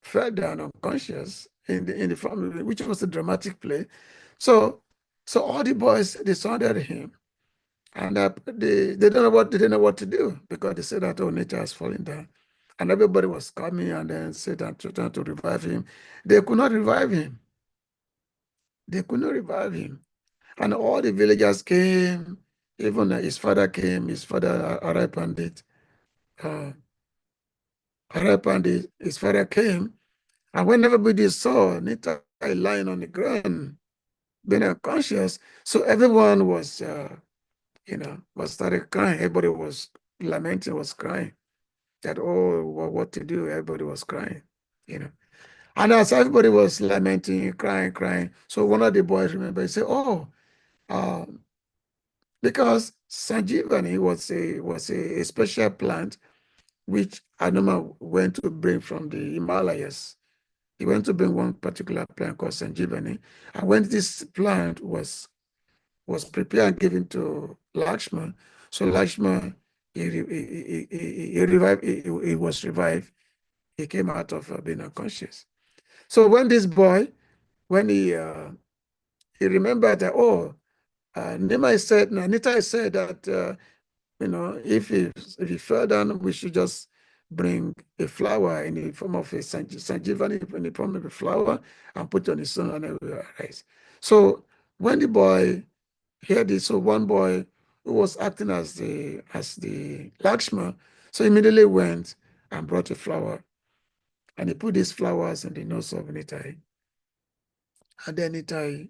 fell down unconscious in the family, which was a dramatic play, so all the boys, they surrounded him, and they didn't know what to do, because they said that, oh, Nitai has fallen down. And everybody was coming and then said that trying to revive him. They could not revive him. They could not revive him. And all the villagers came, even his father came, his father Arai Pandit. Arai Pandit, his father came. And when everybody saw Nitai lying on the ground, being unconscious, so everyone was, was started crying. Everybody was lamenting, was crying. That, oh, what to do? Everybody was crying, And as everybody was lamenting, crying, so one of the boys remembered, he said, oh, because Sanjivani was a special plant which Anuma went to bring from the Himalayas. He went to bring one particular plant called Sanjivani. And when this plant was prepared and given to Lakshman, so Lakshman, he was revived. He came out of being unconscious. So when this boy, when he remembered that, oh, Nitai said that, if he fell down, we should just bring a flower in the form of a Sanjivani, in the form of a flower, and put it on his son, and it will arise. So when the boy heard this, so one boy who was acting as the Lakshman, so immediately went and brought a flower, and he put these flowers on the nose of Nitai. And then Nitai,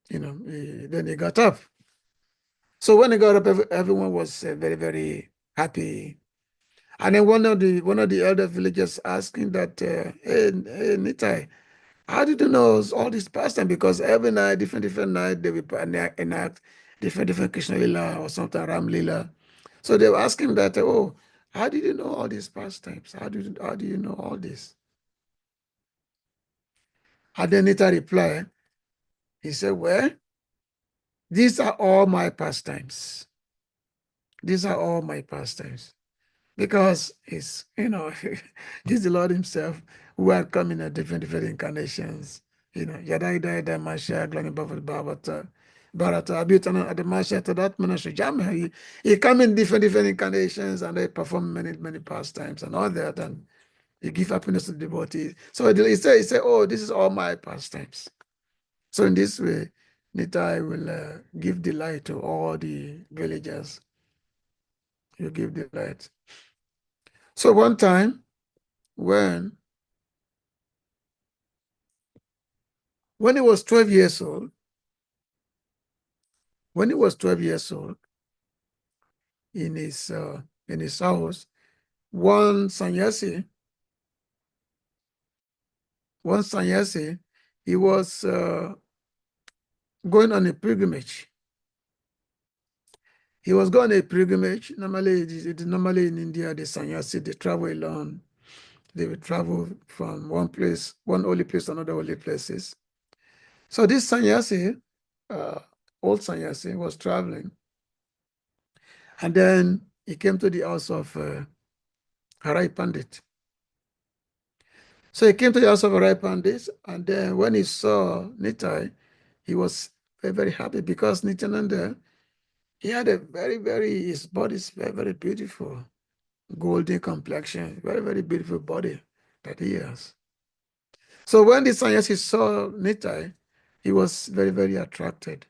then he got up. So when he got up, everyone was very, very happy. And then one of the elder villagers asking that, hey, Nitai, how did you know all this pastime? Because every night, different night, they will enact different Krishna Lila or something, Ram Lila. So they were asking that, oh, how did you know all these pastimes? How do you know all this? And then Nitai replied, he said, well, these are all my pastimes. These are all my pastimes. Because it's, it's the Lord himself who had come in different incarnations Yada Ida Masha, Glenn Buffett Bhavata, Bharata, Abutana at the Masha to that ministry jam. He come in different incarnations and they perform many pastimes and all that, and he give happiness to the devotees. So he say, oh, this is all my pastimes. So in this way, Nitai will give delight to all the villagers. You give delight. So one time, when he was 12 years old, in his house, one sannyasi, he was going on a pilgrimage. He was going on a pilgrimage. Normally in India, the sannyasi, they travel alone. They will travel from one holy place to another holy places. So this sannyasi, old sannyasi, was traveling. And then he came to the house of Harai Pandit. So he came to the house of Harai Pandit, and then when he saw Nitai, he was very happy because Nityananda, he had a his body is very beautiful, golden complexion, very beautiful body that he has. So when the sannyasi saw Nitai, he was very attracted.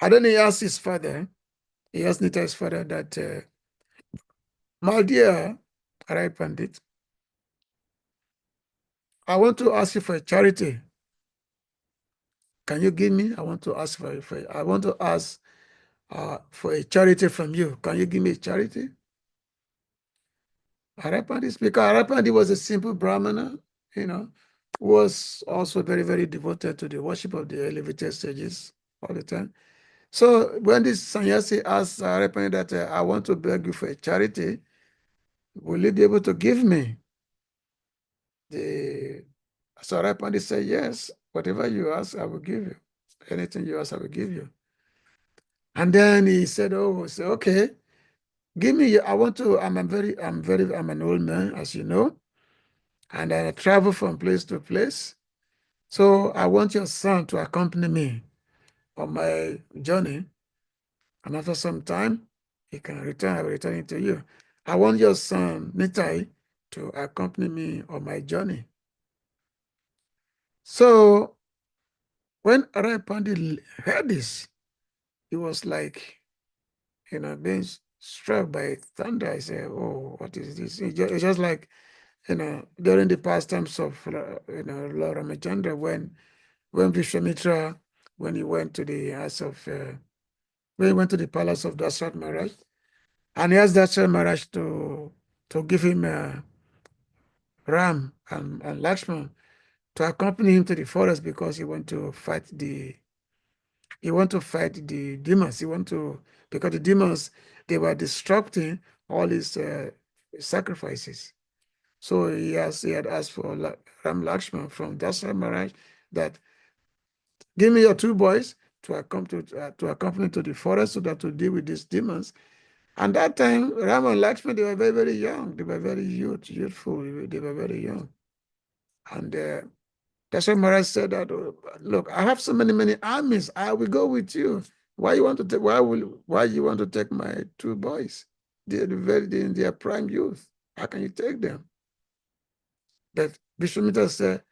And then he asked his father, he asked Nitai's father that, my dear Harai Pandit, I want to ask you for a charity. Can you give me? I want to ask for a charity from you. Can you give me a charity? Harai Pandit, because Harai Pandit was a simple Brahmana, was also very devoted to the worship of the elevated stages all the time. So when this sannyasi asked Harai Pandit that I want to beg you for a charity, will you be able to give me? So Harai Pandit said, yes, whatever you ask, I will give you. Anything you ask, I will give you. And then he said, okay, give me, I'm an old man, as you know, and I travel from place to place. So I want your son to accompany me on my journey. And after some time, he can return, I will return it to you. I want your son, Nitai, to accompany me on my journey. So when Harai Pandit heard this, he was like, being struck by thunder. I said, oh, what is this? It's just like, during the pastimes of, Lord Ramachandra, when Vishwamitra, when he went to the house of, when he went to the palace of Dasharatha Maharaj, and he asked Dasharatha Maharaj to give him Ram and Lakshman to accompany him to the forest because he want to fight the demons. Because the demons, they were disrupting all his sacrifices. So he had asked for Ram Lakshman from Dasharatha Maharaj that give me your two boys to accompany to the forest so that to deal with these demons. And that time, Ram and Lakshman, they were very young. They were very youthful. They were very young. And Dasharatha Maharaj said that, look, I have so many armies. I will go with you. Why you want to take my two boys? They're in their prime youth. How can you take them? But Vishwamitra said,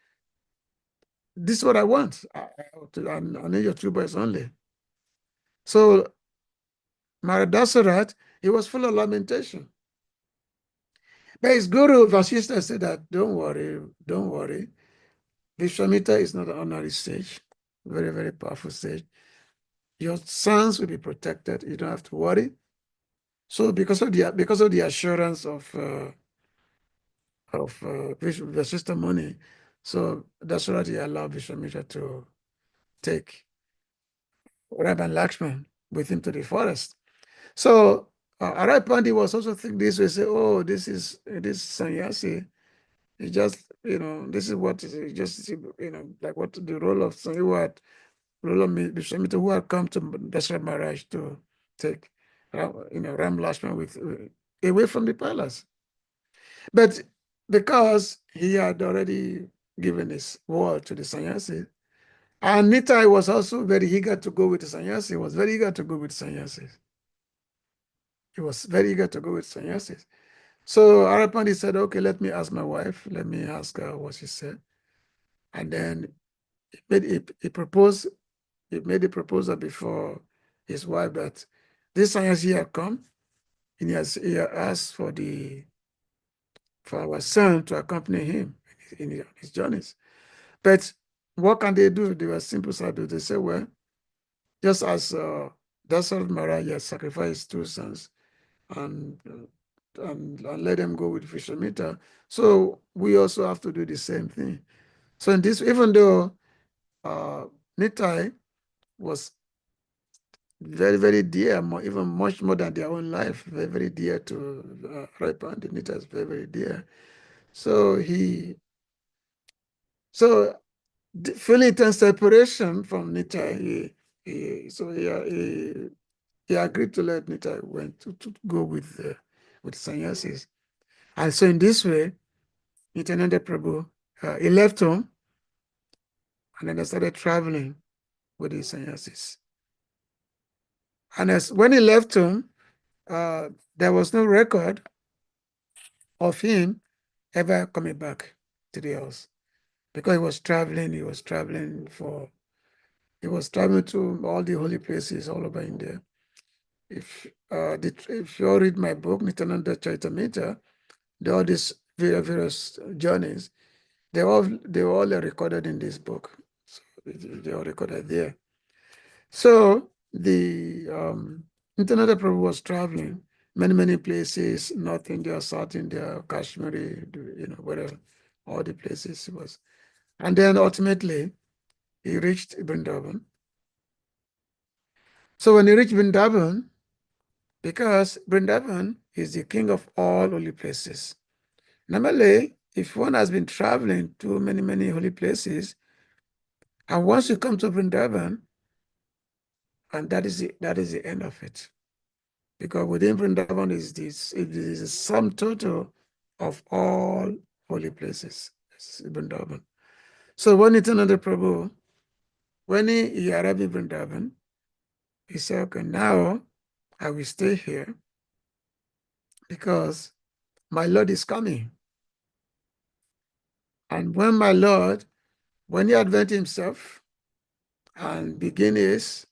this is what I want. I need your two boys only. So Maharaj Dasarat, he was full of lamentation. But his guru Vasishta said that, don't worry. Vishwamitra is not an ordinary sage, very powerful sage. Your sons will be protected. You don't have to worry. So because of the assurance of Vasishta Muni, so Dasarat allowed Vishwamitra to take Ram and Lakshman with him to the forest. So Harai Pandit was also thinking this way, say, oh, this sannyasi, it just, this is what is just, like what the role of Vishwamitra, who had come to Dasharatha Maharaj to take, Ram Lakshman away from the palace. But because he had already given his word to the sannyasis. And Nitai was also very eager to go with the sannyasis. He was very eager to go with sannyasis. He was very eager to go with sannyasis. So Arapandi said, okay, let me ask my wife. Let me ask her what she said. And then he proposed, he made a proposal before his wife that this sannyasi had come, and he had asked for our son to accompany him in his journeys. But what can they do? They were simple sadhu. They said, well, just as Dasaratha Maharaj sacrificed 2 sons and let them go with Vishwamitra, so we also have to do the same thing. So in this, even though Nitai was very, very dear, even much more than their own life, very, very dear to Raipan, Nitai is very, very dear. So feeling intense separation from Nitai, he agreed to let Nitai went to go with sannyasis. And so in this way, Nityananda Prabhu, he left home and then they started traveling with the sannyasis. And when he left home, there was no record of him ever coming back to the house because he was traveling to all the holy places all over India. If you all read my book, Nityananda Chaitamita, all these various journeys, they all are recorded in this book. So they are recorded there. So the Nityananda Prabhu was traveling many places, North India, South India, Kashmir, whatever, all the places he was. And then ultimately he reached Vrindavan. So when he reached Vrindavan, because Vrindavan is the king of all holy places. Normally, if one has been traveling to many holy places, and once you come to Vrindavan, and that is the end of it. Because within Vrindavan it is a sum total of all holy places. It's Vrindavan. So when Nityananda Prabhu, when he arrived in Vrindavan, he said, okay, now I will stay here because my Lord is coming. And when my Lord, when he advent himself and begin his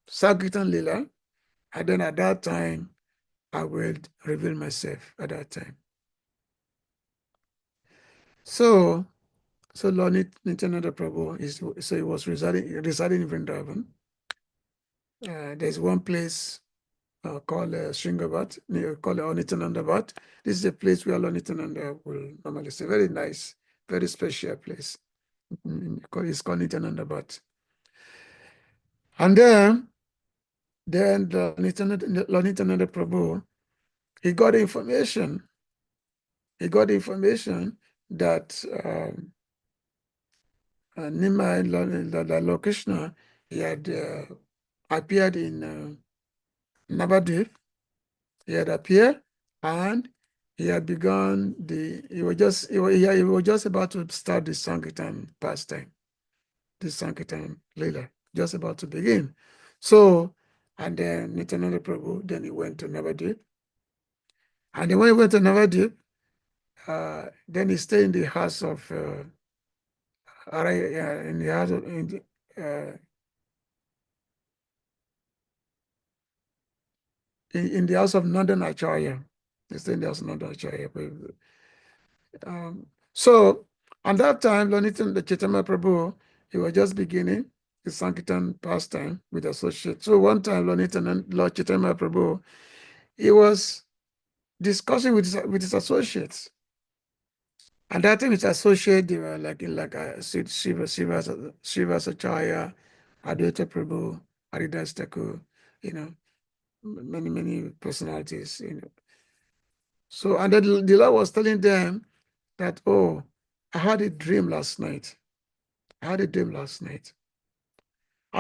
Sankirtan Lila, and then at that time, I will reveal myself at that time. So Lord Nityananda Prabhu he was residing in Vrindavan. There's one place called Shringavat, called Nityananda Bhat. This is a place where Lord Nityananda will normally stay. Very nice, very special place. It's called Nityananda Bhat. And then Lord Nityananda Prabhu, he got information. That Nimai Lord Krishna, he had appeared in Navadvip. He had appeared and he had begun he was just about to start the Sankirtan pastime, the Sankirtan Leela, just about to begin. So, and then Nityananda Prabhu, then he went to Navadvip. And then when he went to Navadvip, then he stayed in the house of in the house of in the house of Nandan Acharya. He stayed in the house of Nandan Acharya. So at that time, the Chaitanya Prabhu, he was just beginning his Sankirtan pastime with associates. So one time, Lord Chaitanya Prabhu, he was discussing with his associates. And that time his associates, they were like Shiva Acharya, Advaita Prabhu, Haridas Thakur, many personalities, So, and then the Lord was telling them that, oh, I had a dream last night. And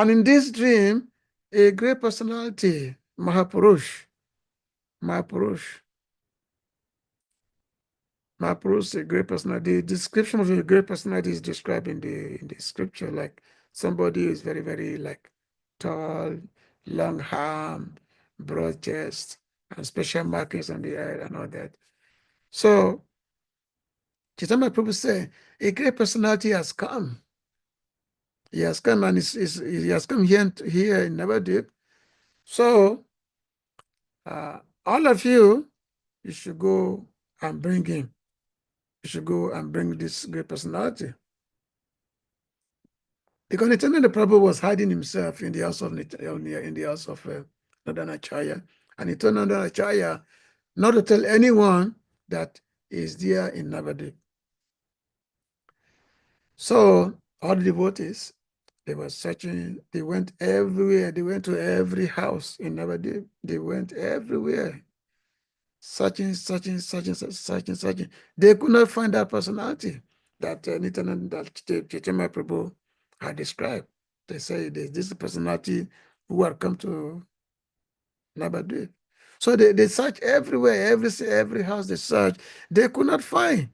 in this dream, a great personality, Mahapurush, Mahaprabhu is a great personality. The description of a great personality is described in the scripture, like somebody who is very, very like tall, long arm, broad chest, and special markings on the head and all that. So Chaitanya Prabhu said, a great personality has come. He has come and he has come here in Navadip. So all of you should go and bring him. You should go and bring this great personality. Because Nityananda Prabhu was hiding himself in the house of Nadanacharya, and he told Nadanacharya not to tell anyone that he is there in Navadip. So all the devotees, they were searching, they went everywhere, they went to every house in Navadip, they went everywhere, searching. They could not find that personality that Nityananda, that Chaitanya Prabhu had described. They say this is the personality who had come to Navadip. So they searched everywhere, every house they searched, they could not find.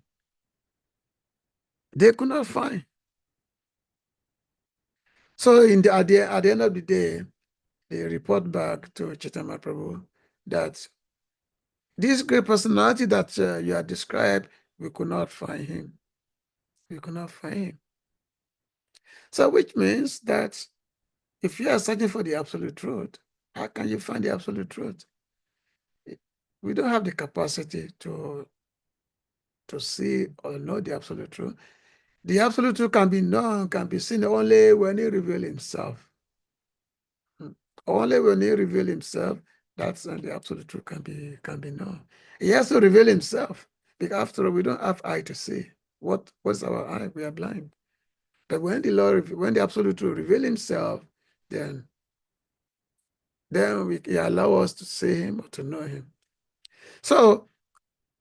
They could not find. So at the end of the day, they report back to Chaitanya Prabhu that this great personality that you have described, we could not find him. We could not find him. So which means that if you are searching for the absolute truth, how can you find the absolute truth? We don't have the capacity to see or know the absolute truth. The absolute truth can be known, can be seen only when he reveals himself. Only when he reveals himself, that's when the absolute truth can be known. He has to reveal himself, because after all, we don't have eye to see. What's our eye? We are blind. But when the absolute truth reveals himself, then he allow us to see him or to know him. So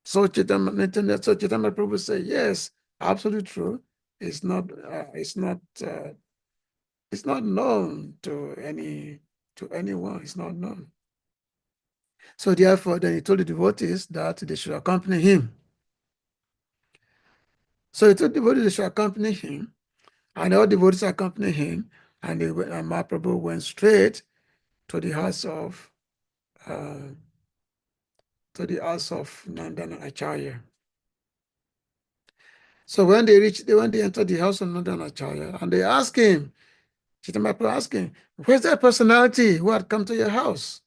Chaitanya Prabhu say, yes, absolute truth is not it's not known to anyone. It's not known. So therefore, then he told the devotees that they should accompany him. So he told the devotees they should accompany him, and all the devotees accompanied him, and Mahaprabhu went straight to the house of Nandana Acharya. So when they entered the house of Nandana Acharya, and they asked him, Chaitanya Mahaprabhu asked him, where's that personality who had come to your house?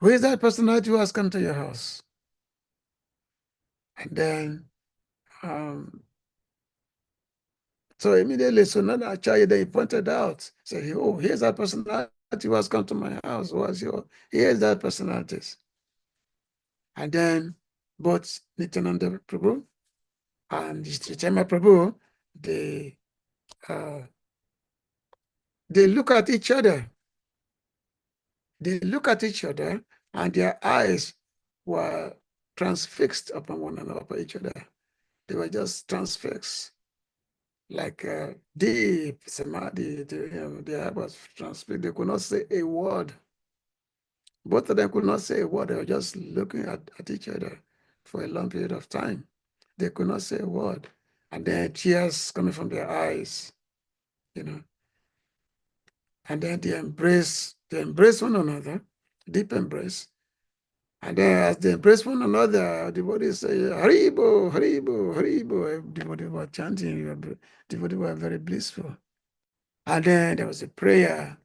Who is that personality who has come to your house? And then, so immediately, so Nanda Acharya, they pointed out, said, oh, here's that personality who has come to my house. Here's that personality. And then both Nityananda Prabhu and Chaitanya Prabhu, they look at each other. They look at each other, and their eyes were transfixed upon one another, upon each other. They were just transfixed, like deep samadhi. Their eye was transfixed. They could not say a word. Both of them could not say a word. They were just looking at each other for a long period of time. They could not say a word. And then tears coming from their eyes, And then they embrace one another, deep embrace. And then as they embrace one another, the body say, Haribo, Haribo, Haribo. The body were chanting, the body were very blissful. And then there was a prayer,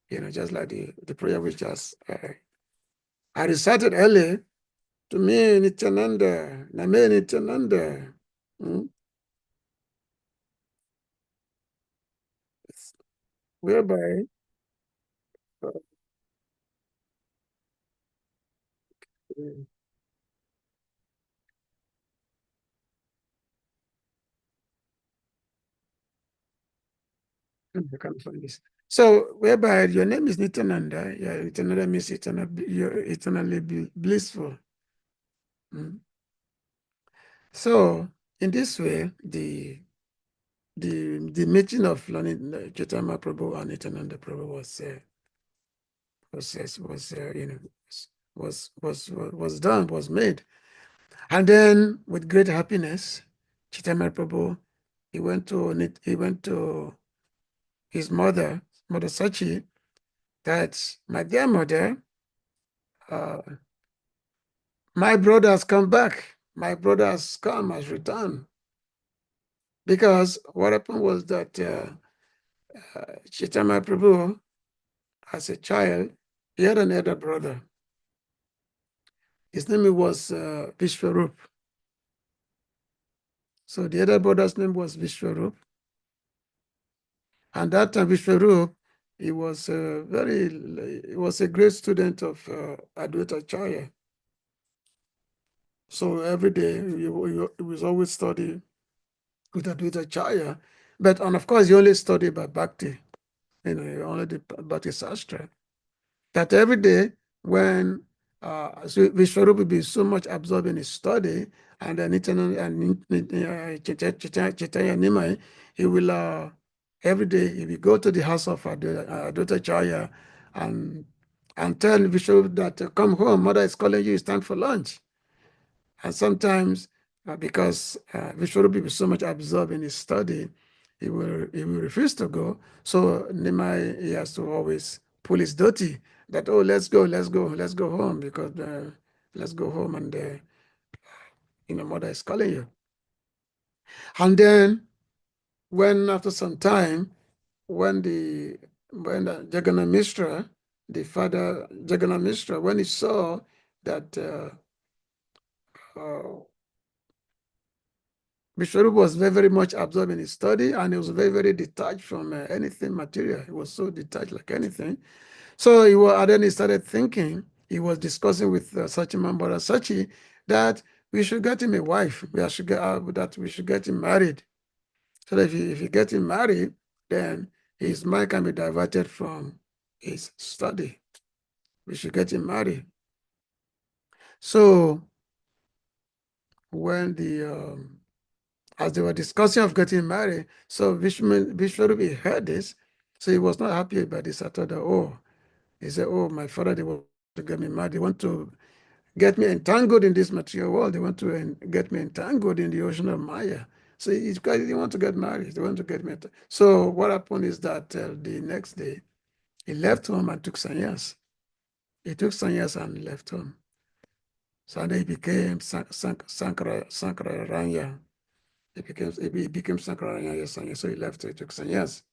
just like the prayer which I recited earlier. To me, Nityananda, Name Nityananda. Whereby, I can't find this. So, whereby your name is Nityananda, Nityananda means you're eternally blissful. So, in this way, the meeting of Chaitanya Prabhu and Nityananda Prabhu was done, was made. And then, with great happiness, Chaitanya Prabhu, he went to his mother, Mother Sachi, that my dear mother, uh, my brother has come back. My brother has returned. Because what happened was that Chaitanya Prabhu, as a child, he had an elder brother. His name was Vishwarup. So the elder brother's name was Vishwarup. And that time, Vishwarup, he was a great student of Advaita Acharya. So every day he was always studying with Advaita Acharya. And of course, he only studied by Bhakti, he only did Bhakti Sastra. That every day when Vishwarup would be so much absorbed in his study, and Nityananda and Chaitanya Nimai, he will every day he will go to the house of Advaita Acharya and tell Vishwarup that come home, mother is calling you, it's time for lunch. And sometimes because Vishwarup will be so much absorbed in his study, he will refuse to go. So Nimai, he has to always pull his dhoti that, oh, let's go home, because let's go home, and mother is calling you. And then when after some time, when Jagannath Mishra, the father Jagannath Mishra, when he saw that Vishwarup was very, very much absorbed in his study, and he was very, very detached from anything material. He was so detached like anything. So and then he started thinking, he was discussing with Sachiman Bora Sachi that we should get him a wife. That we should get him married. So that if you get him married, then his mind can be diverted from his study. We should get him married. So when as they were discussing of getting married, so Vishwarup heard this, so he was not happy about this at all. He said, oh, my father, they want to get me married. They want to get me entangled in this material world. They want to get me entangled in the ocean of Maya. So they want to get married. They want to get me. So what happened is that the next day, he left home and took sannyas. He took sannyas and left home. So then he became Sankararanya. He became Sankararanya sannyas. So he left. He took sannyas.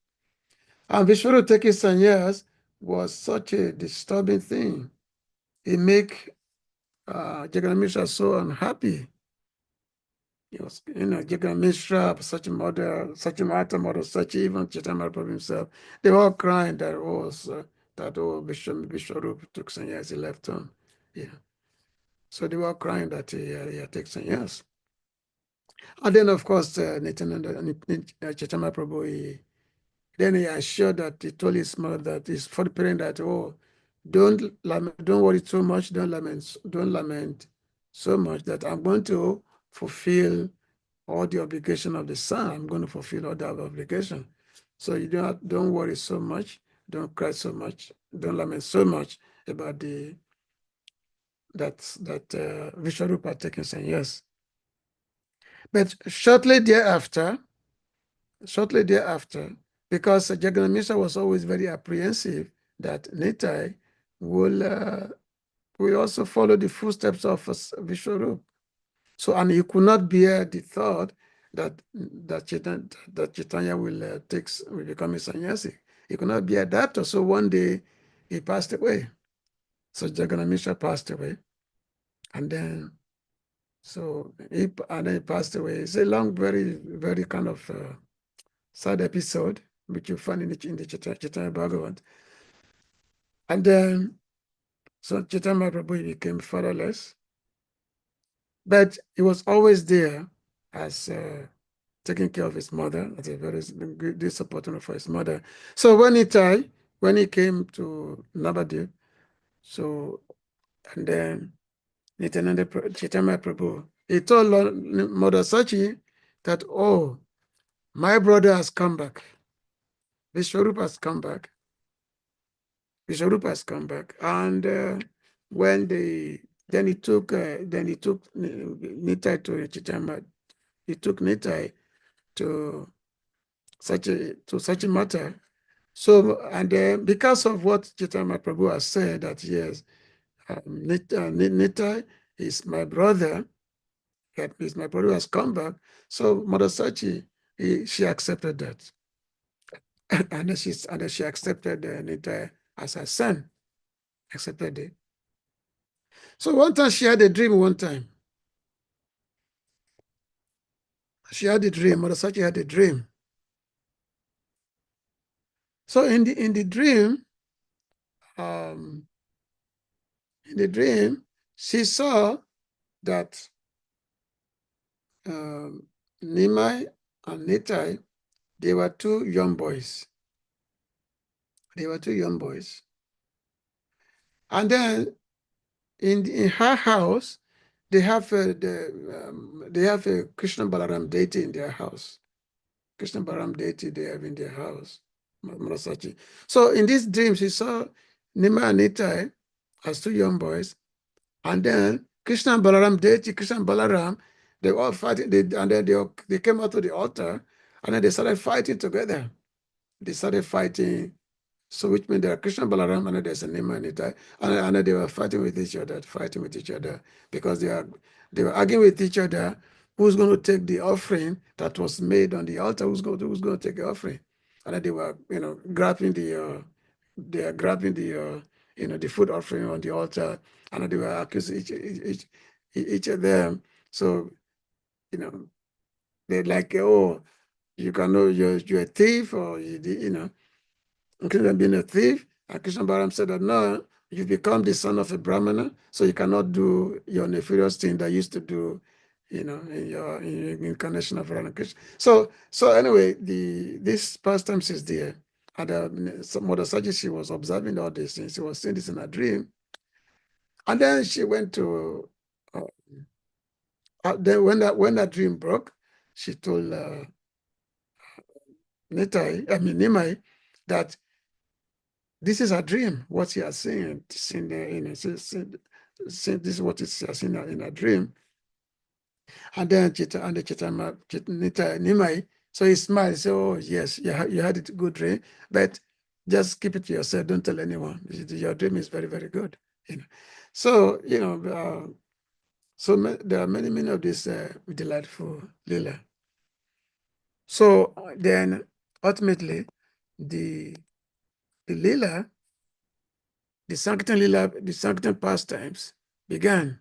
And Vishwarup taking sannyas was such a disturbing thing. It make Jagannath Mishra so unhappy. It was, Jagannath Mishra, such a mother, such even Chaitanya Prabhu himself, they were all crying that Vishwarup took sannyas, he left home. Yeah. So they were crying that he had taken sannyas. And then, of course, Chaitanya Prabhu, then he assured that he told his mother that he's for the parent that, oh, don't worry too much, don't lament so much, that I'm going to fulfill all the obligation of the son. I'm going to fulfill all the obligation. So you don't worry so much, don't cry so much, don't lament so much about that Vishwarupa taking sannyas. But shortly thereafter, because Jagannath Mishra was always very apprehensive that Nitai will also follow the footsteps of Vishwarup. So, and he could not bear the thought that Chaitanya will become a sannyasi. He could not bear that. So one day he passed away. So Jagannath Mishra passed away, and then he passed away. It's a long, very, very kind of sad episode, which you find in the Chaitanya Bhagavat. And then, so Chaitanya Prabhu became fatherless, but he was always there as taking care of his mother, as a very good supporter for his mother. So when he came to Navadip, and then Nityananda Chaitanya Prabhu, he told Mother Sachi that, oh, my brother has come back. Vishwarupa has come back. And when the Then he took Nitai to Chitama. He took Nitai to such a matter. So, and because of what Chaitanya Prabhu has said, that yes, Nitai is my brother, that means my brother has come back. So Mother Sachi, she accepted that. and then she accepted Nitai as her son, accepted it. So one time she had a dream one time. She had a dream, Mother Sachi had a dream. So in the dream, she saw that Nimai and Nitai, they were two young boys. They were two young boys. And then in her house, they have a Krishna Balaram deity in their house. Krishna Balaram deity they have in their house, Murasachi. So in this dream, she saw Nima and Nitai as two young boys. And then Krishna and Balaram deity, Krishna and Balaram, they were all fighting. And then they came out to the altar, and then they started fighting together. They started fighting. So which means there are Krishna Balaram and there's a Nima and Nitai, and they were fighting with each other because they were arguing with each other who's going to take the offering that was made on the altar, who's going to take the offering. And then they were, grabbing the the food offering on the altar, and they were accusing each of them. So, they're like, oh, you can know you're a thief, or Krishna being a thief, and Krishna Balaram said that no, you become the son of a Brahmana, so you cannot do your nefarious thing that you used to do, in your incarnation of Radha Krishna. So anyway, this pastimes is there. And Mother Saji, she was observing all these things. She was seeing this in a dream. And then she went to, then when that dream broke, she told Nimai, that this is a dream, what she has seen, this is what she has seen in a dream. And then Nimai, so he smiled, said, oh, yes, you had a good dream, but just keep it to yourself, don't tell anyone. Your dream is very, very good. So, so there are many of these delightful lila. So then ultimately, the lila, the Sankirtan pastimes began.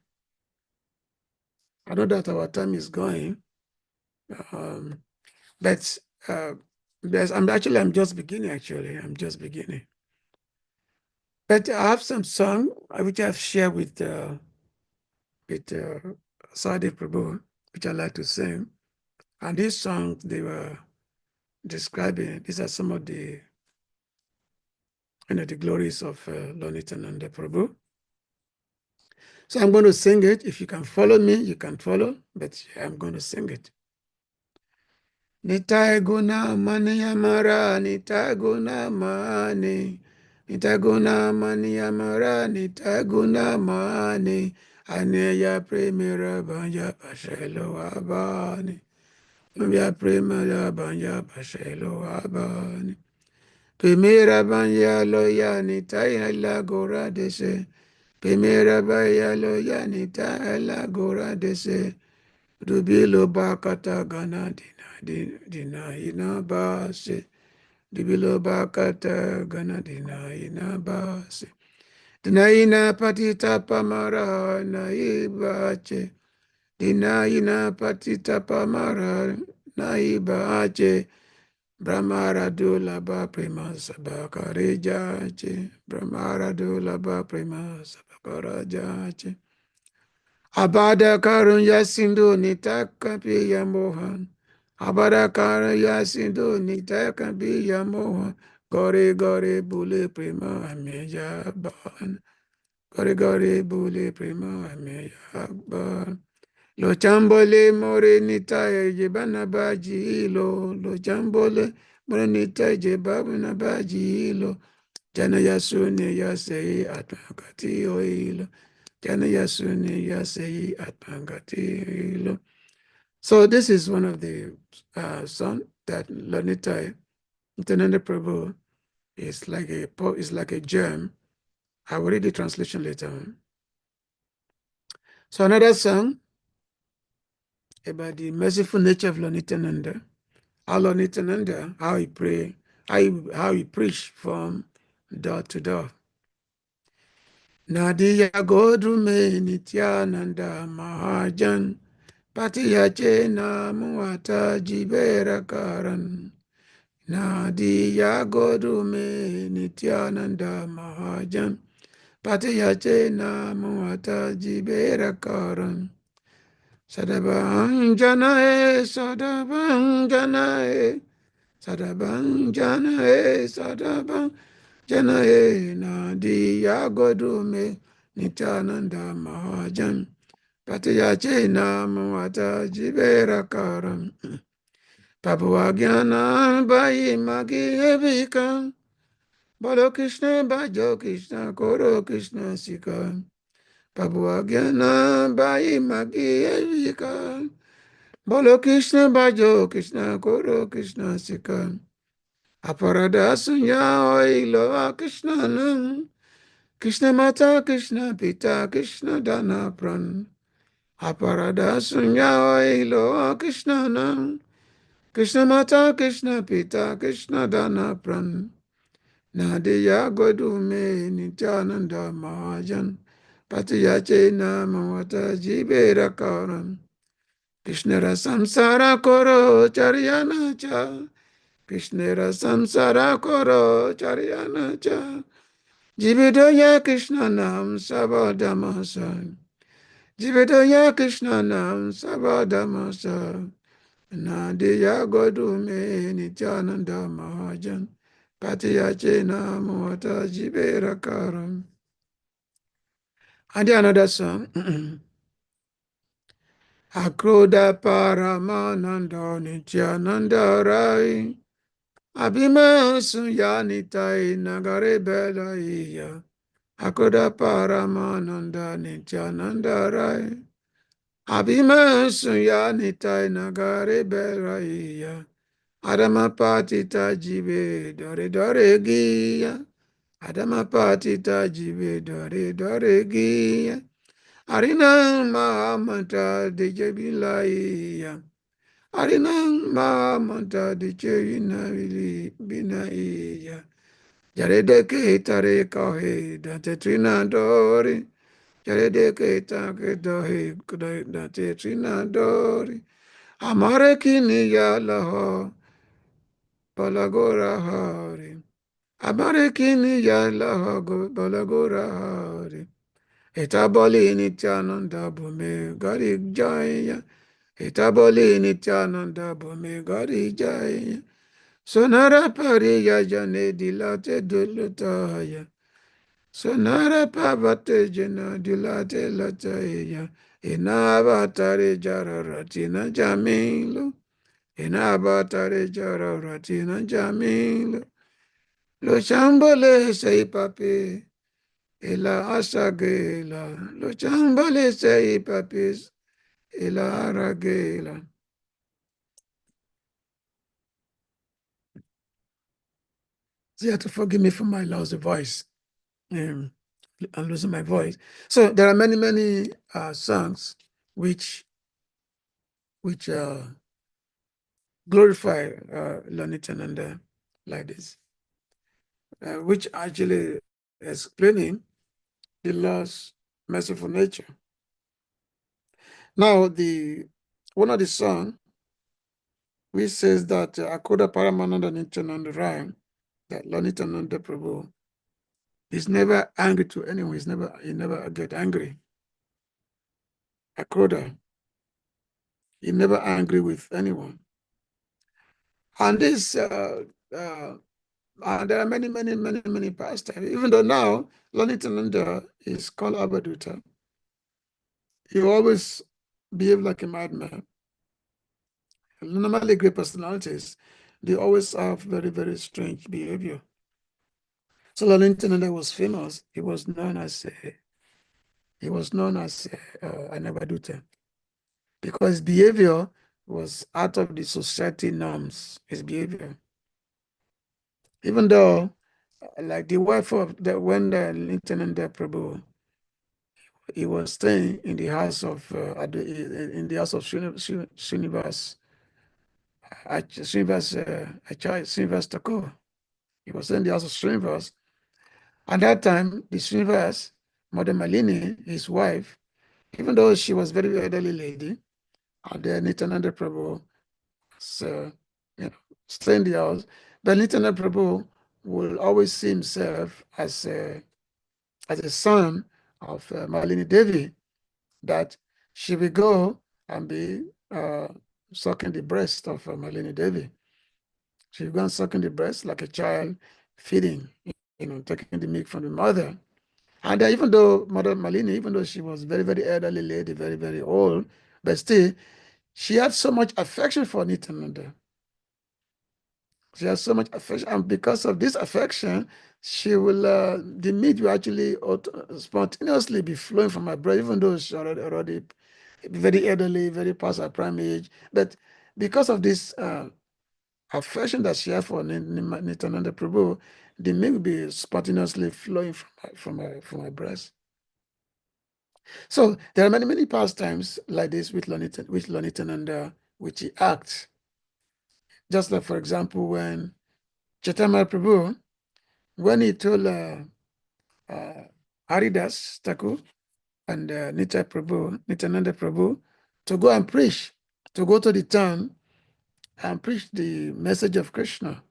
I know that our time is going, but I'm just beginning. I'm just beginning. But I have some song which I've shared with Sadi Prabhu, which I like to sing. And these songs they were describing. These are some of the the glories of Lord NITYANANDA Prabhu. So I'm going to sing it. If you can follow me, you can follow, but I'm going to sing it. Nitai guna mani amara, nitai guna mani. Nitai guna mani amara, nitai guna mani. Aneya primera banja bashelo abani. Ya primera banja bashelo abani. Primera banja loya nitai la gora dese. Primera banja loya nitai la gora dese. Dubilo bakata gana dina ina base. Dubilo bakata gana dina ina base. Dina ina patita pamara na ibache. Dina ina patita pamara na ibache. Brahmara dula ba prima sabakare jache. Brahmara dula ba prima sabakara jache. Abada karun yasindo nitaka piya mohan. Abada karun yasindo nitaka piya mohan. Gore gore bule prima ameya ban. Gore gore bule prima ameya ban. Lo chambole more nitaye jebana baji ilo. Lo chambole more nitaye jebana baji ilo. Jana yasune yasei atmakati oilo. So this is one of the song that Nityananda Prabhu is like a gem. I will read the translation later on. So another song about the merciful nature of Lord Nityananda. How Lord Nityananda, how he pray, how he preach from door to door. Nadiya Godrume Nityananda Mahajan Patiyache Namuata Jibera Karan Nadiya Godrume Nityananda Mahajan Patiyache Namuata Jibera Karan Sadabang Janae Sadabang Janae Sadabang Janae Sadabang Janae Nadiya Godrume Nityananda Mahajan Patiyache Namuata Jibera Karam Papuagyana Bayi Magi Evika Bolo Krishna Bajo Krishna Koro Krishna Sika Papuagyana Bayi Magi Evika Bolo Krishna Bajo Krishna Koro Krishna Sika Aparada Sunya Oilo Krishna Nam Krishna Mata Krishna Pita Krishna Dana Pran Aparada Sunya Oilo Krishna Nam Krishna Mata Krishna Pita Krishna Dana Pran Nadiya Godume Nityananda Mahajan Patiyache Namawata Jibera Karam Krishna Samsara Koro Charyana Cha Krishna Samsara Koro Charyana Cha Jividaya Krishna Nam Sabadamasa Jividaya Krishna Nam Sabadamasa Nadiya Godume Nityananda Mahajan Patiyache Namawata Jibera Karam. And then another song. Akroda Paramananda Nityananda Rai Abhima Sunyanitai Nagare Bedaiya Akroda Paramananda Nityananda Rai Abhima Sunyanitai Nagare Bedaiya Adama Patita Jive Dore Dore Giya Adama Patita Jive Dore Dore Giya Arina Mahamata de Jabilaiya Arina Mahamata de Jevina Binaiya Jarede Ketare Kahe Dante Trina Dori Jarede Ketake Dohe Dante Trina Dori Amare Kiniya Laho Balagora Hari Amare Kiniya Laho Balagora Hari Etaboli Nityananda Bhume Gari Jaya Etaboli Nityananda Bhume Gari Jaya Sonara Pariya Jane Dilate Dulutaya Sonara Pavate Jana Dilate Lataya Inavatare Jara Ratina Jamilu Inavatare Jara Ratina Jamilu Lo Shambole Sei Papi Ila asagela, lo chambale sei papis, ila aragela. So you have to forgive me for my lousy voice. I'm losing my voice. So there are many songs which glorify Lord Nityananda like this, which actually explaining the Lord's merciful nature. Now one of the songs which says that Akoda Paramananda Nityananda Rhyme, that Lord Nityananda Prabhu is never angry to anyone. He never get angry. Akoda, he never angry with anyone. And this, there are many pastors. Even though now Lord Nityananda is called Abaduta, he always behave like a madman. Normally, great personalities, they always have very strange behavior. So Lord Nityananda was famous. He was known as He was known as Anabadute because his behavior was out of the society norms, his behavior. Even though, like the wife of when the Nityananda Prabhu, he was staying in the house of Srinivas, Srinivas Thakur. He was in the house of Srinivas. At that time, the Srinivas, Mother Malini, his wife, even though she was very elderly lady, and then Nityananda Prabhu was, stay in the house, but Nityananda Prabhu will always see himself as a son of Malini Devi, that she will go and be sucking the breast of Malini Devi. She will go and sucking the breast like a child, feeding, taking the milk from the mother. And even though Mother Malini, even though she was very, very elderly lady, very, very old, but still, she had so much affection for Nityananda. She has so much affection, and because of this affection, she will the meat will actually spontaneously be flowing from her breast, even though she's already very elderly, very past her prime age. But because of this affection that she has for Nityananda Prabhu, the milk will be spontaneously flowing from her breast. So there are many, many pastimes like this with Lord Nityananda, which he acts. Just like, for example, when Chaitanya Prabhu, when he told Haridas Thakur and Nityananda Prabhu to go and preach, to go to the town and preach the message of Krishna.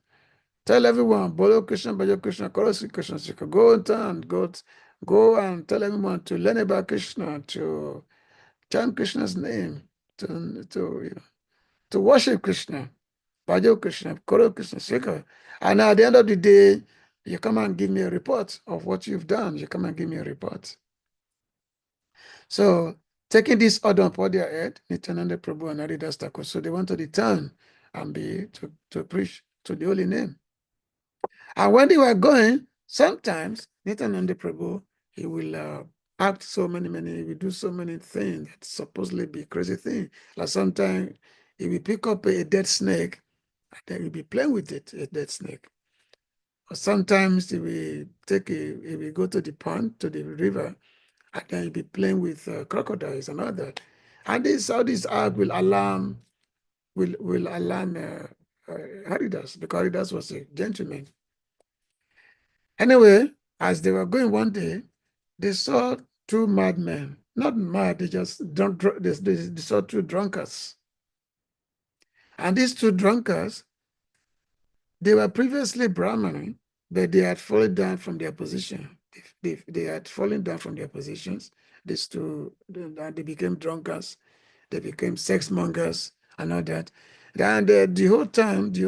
Tell everyone, Bolo Krishna, Bhajo Krishna, Korosi Krishna, Sikha. Go in town, go and tell everyone to learn about Krishna, to chant Krishna's name, to worship Krishna, Bhajo Krishna, Koro Krishna, Sikha. And at the end of the day, you come and give me a report of what you've done. You come and give me a report. So, taking this order upon their head, Nityananda Prabhu and Haridas Thakur, so they went to the town and to preach to the holy name. And when they were going, sometimes Nityananda Prabhu, he will act he will do so many things that supposedly be crazy things. Like sometimes he will pick up a dead snake and then he'll be playing with it, a dead snake. Or sometimes he will go to the pond, to the river, and then he'll be playing with crocodiles and all that. And all this act will alarm Haridas, because Haridas was a gentleman. Anyway, as they were going one day, they saw two madmen. Not mad, they just they saw two drunkards. And these two drunkards, they were previously Brahmin, but they had fallen down from their position. They had fallen down from their positions. These two, they became drunkards. They became sex mongers and all that. And the whole time, they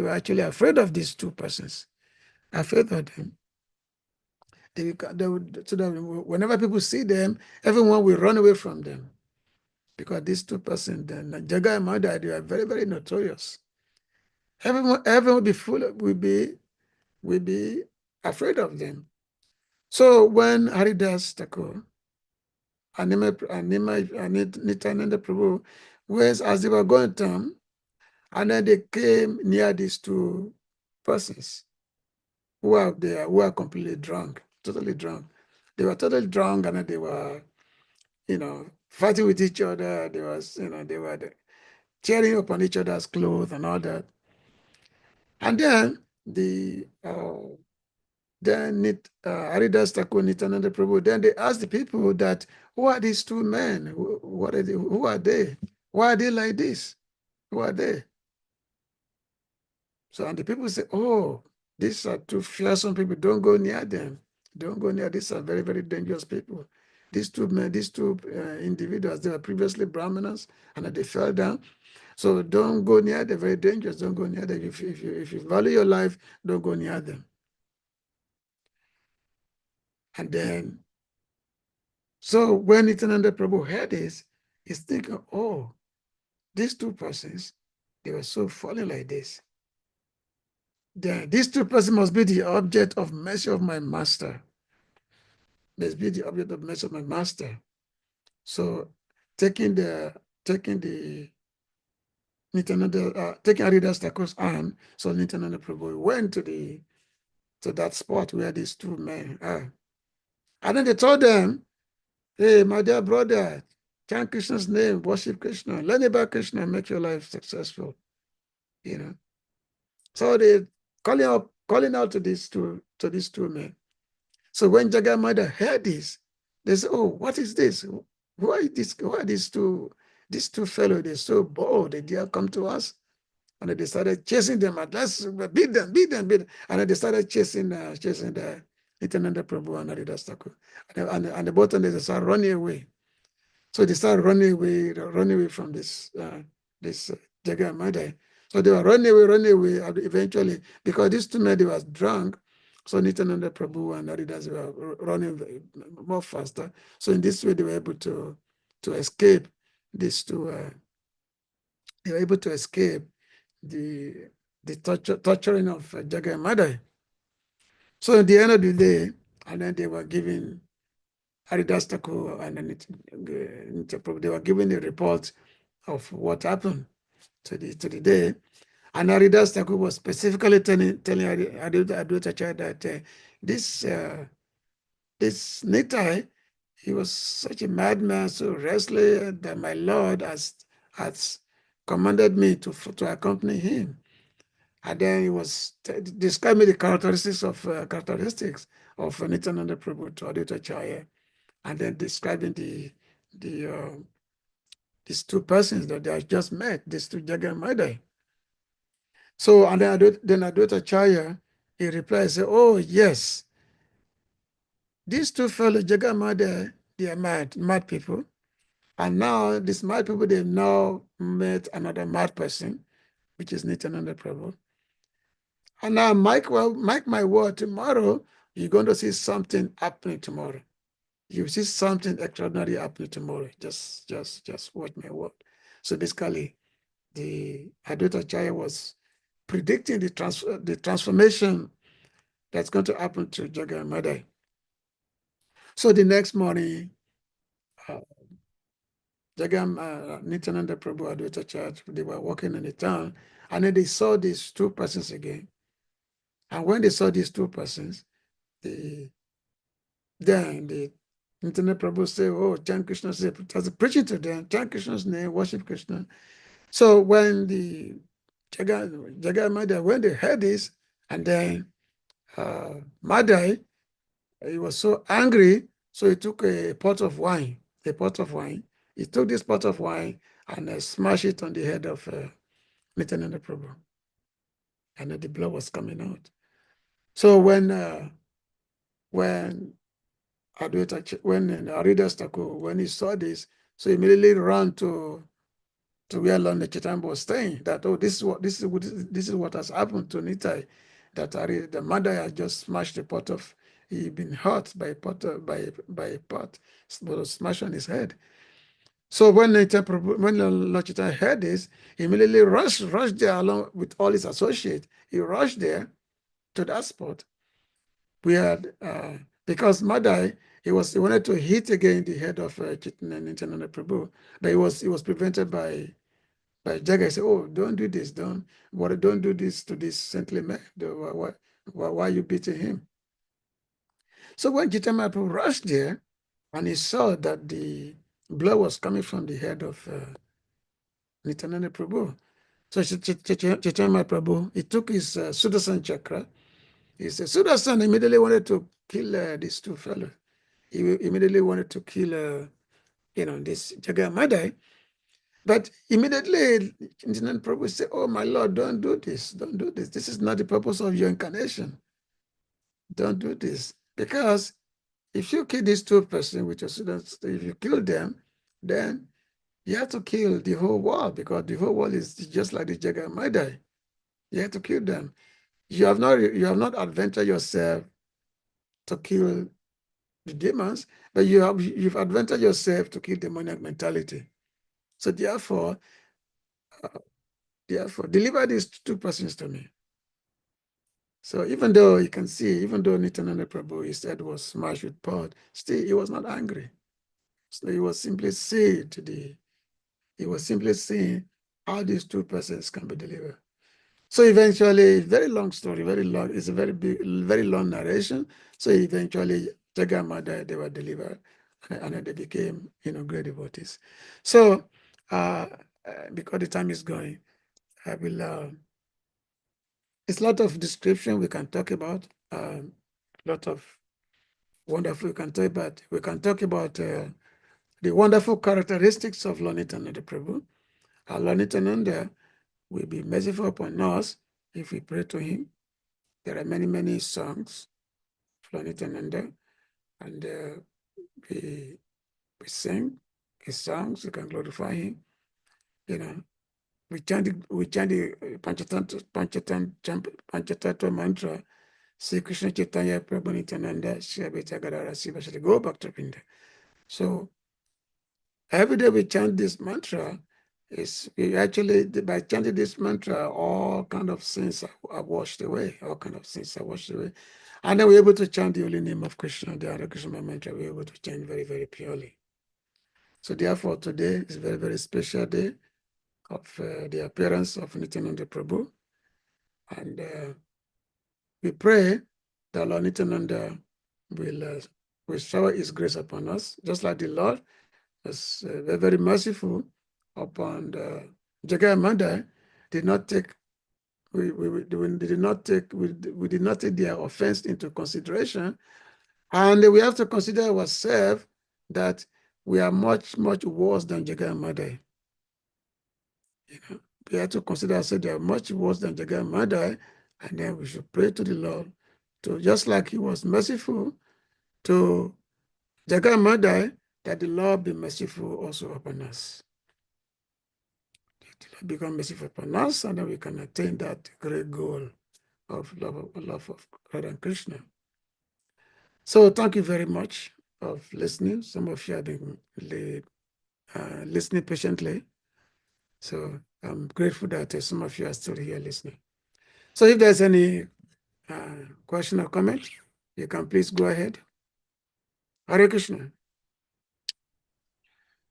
were actually afraid of these two persons, afraid of them. So that whenever people see them, everyone will run away from them. Because these two persons, Jaga and Mada, they are very, very notorious. Everyone will be afraid of them. So when Haridas Thakur and Nityananda Prabhu, as they were going down, and then they came near these two persons who are completely drunk, totally drunk. They were totally drunk, and then they were, fighting with each other. They were tearing upon each other's clothes and all that. And then Haridas Thakur, Nityananda Prabhu, then they asked the people that, who are these two men? Who are they? Why are they like this? Who are they? So, and the people say, oh, these are two fearsome people. Don't go near them. Don't go near. These are very, very dangerous people. These two men, individuals, they were previously Brahmanas and they fell down. So don't go near them. Very dangerous. Don't go near them. If you value your life, don't go near them. And then, so when Nityananda Prabhu heard this, he's thinking, oh, these two persons, they were so falling like this. Then these two persons must be the object of mercy of my master. must be the object of mercy of my master. So taking Nityananda, taking Haridas Thakur's hand, so Nityananda Prabhu went to that spot where these two men are. And then they told them, hey, my dear brother, chant Krishna's name, worship Krishna, learn about Krishna, make your life successful. You know. So they calling out to these two men. So when Jagamada heard this, they said, oh, what is this? Who are these two fellows? They're so bold. They dare come to us. And they started chasing them. Let's beat them. And then they started chasing the Nityananda Prabhu and Haridas Thakur. And the both of them, they started running away. So they started running away from this Jagamada. So they were running away, and eventually, because these two men, they were drunk, so Nityananda Prabhu and Haridas were running more faster. So in this way, they were able to escape these two. They were able to escape the torturing of Jagamada. So at the end of the day, and then they were giving Haridas Thakur and Nitya Prabhu, they were giving a report of what happened to the day. And Haridas Thakur was specifically telling Advaita Acharya that this Nitai, he was such a madman, so restless that my Lord has commanded me to accompany him. And then he was describing the characteristics of Nityananda Prabhu to Advaita Acharya, and then describing these two persons that I just met, these two Jagamada. So, and then Advaita Acharya, he replies, oh, yes, these two fellows, Jagamada, they are mad people. And now, these mad people, they've now met another mad person, which is Nityananda Prabhu. And now, mark my word, tomorrow, you're going to see something happening tomorrow. You see something extraordinary happening tomorrow. Just watch my word. So basically, the Advaita Acharya was predicting the transformation that's going to happen to Jagamada. So the next morning, Nityananda Prabhu, Advaita Church, they were walking in the town, and then they saw these two persons again. And when they saw these two persons, then the Nityananda Prabhu said, oh, chant Krishna, as preaching to them, chant Krishna's name, worship Krishna. So when the Jagamada, when they heard this, and then Madai, he was so angry, so he took a pot of wine. He took this pot of wine and smashed it on the head of Nityananda Prabhu. And then the blood was coming out. So when Haridas Thakur, when he saw this, so he immediately ran to where Lord Chaitanya was staying, that, oh, this is what has happened to Nitai, that the mother had just smashed the pot of, he'd been hurt by a pot, but smashed on his head. So when Lord Chaitanya heard this, he immediately rushed there along with all his associates. He rushed there to that spot. We had, because Madai, he wanted to hit again the head of Nityananda Prabhu, but he was prevented by Jagai. Said, oh, don't do this, don't do this to this saintly man. Why are you beating him? So when Chaitanya Prabhu rushed there, and he saw that the blood was coming from the head of Nityananda Prabhu. So Chaitanya Prabhu, he took his Sudarshan chakra. He said, Sudarshan immediately wanted to kill these two fellows. He immediately wanted to kill, this Jagamada. But immediately, Nityananda Prabhu said, oh, my Lord, don't do this. Don't do this. This is not the purpose of your incarnation. Don't do this. Because if you kill these two persons with your students, if you kill them, then you have to kill the whole world, because the whole world is just like the Jagamada. You have to kill them. You have not adventured yourself to kill the demons, but you've adventured yourself to kill demoniac mentality. So therefore, deliver these two persons to me. So even though you can see, even though Nityananda Prabhu, his head was smashed with pot, still he was not angry. So he was simply saying how these two persons can be delivered. So eventually, very long story, very long, it's a very big, very long narration. So eventually, Jagamada, they were delivered and then they became, great devotees. So because the time is going, I will, it's a lot of description we can talk about, a lot of wonderful we can talk about. We can talk about the wonderful characteristics of Lord Nityananda Prabhu. Lord Nityananda will be merciful upon us if we pray to him. There are many, many songs of Lord Nityananda, and we sing his songs. We can glorify him. We chant the Panchatattva mantra. Sri Krishna Chaitanya Prabhu Nityananda Shri Advaita Gadadhara Siva Shri Gaura Bhaktavrinda. So every day we chant this mantra. We actually, by chanting this mantra, all kind of sins are washed away. All kind of sins are washed away. And then we're able to chant the holy name of Krishna, the Hare Krishna mantra. We're able to chant very, very purely. So therefore, today is a very, very special day of the appearance of Nityananda Prabhu. And we pray that Lord Nityananda will shower his grace upon us, just like the Lord was very, very merciful upon the Jagamada. Did not take we did not take their offense into consideration, and we have to consider ourselves that we are much, much worse than Jagamada. We have to consider ourselves they are much worse than Jagamada, and then we should pray to the Lord to, just like he was merciful to Jagamada, that the Lord be merciful also upon us. That the Lord become merciful upon us, and then we can attain that great goal of love of God and Krishna. So thank you very much for listening. Some of you have been listening patiently. So I'm grateful that some of you are still here listening. So if there's any question or comment, you can please go ahead. Hare Krishna.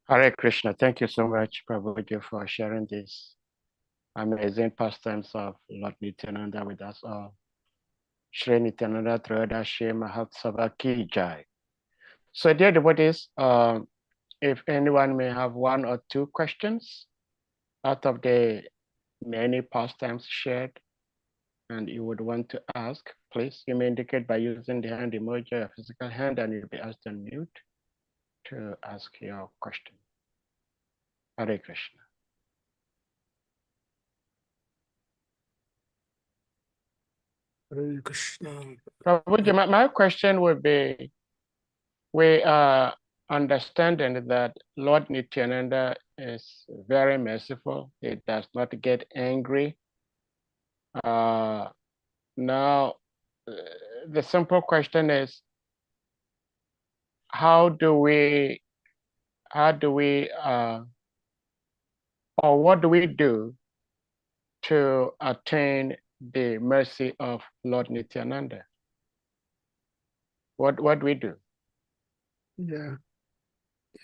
Hare Krishna. Thank you so much, Prabhuji, for sharing this amazing pastimes of Lord Nityananda with us all. Shri Nityananda Trayodashi Mahatsabha Ki Jai. So dear devotees, if anyone may have one or two questions out of the many pastimes shared, and you would want to ask, please, you may indicate by using the hand emoji or physical hand, and you'll be asked on mute to ask your question. Hare Krishna. Hare Krishna. Prabhuji, my question would be, we are understanding that Lord Nityananda is very merciful. He does not get angry. Now, the simple question is, how do we, or what do we do to attain the mercy of Lord Nityananda? What do we do? Yeah.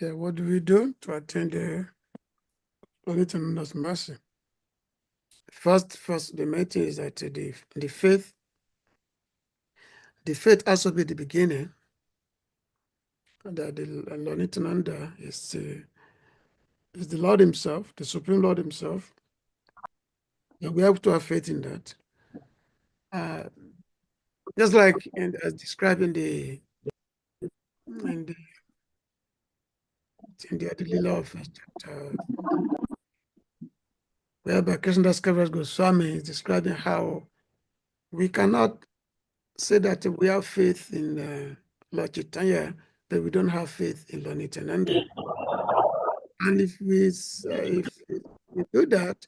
What do we do to attain the Lord Nityananda's mercy? First, the main thing is that the faith has to be the beginning. That the Lord Nityananda is the Lord Himself, the Supreme Lord Himself. And we have to have faith in that. Just like as described in the Adilila of chapter, whereby Krishnadas Kaviraj Goswami is describing how we cannot say that we have faith in Lord Chaitanya, but we don't have faith in Lord Nityananda. And if we do that,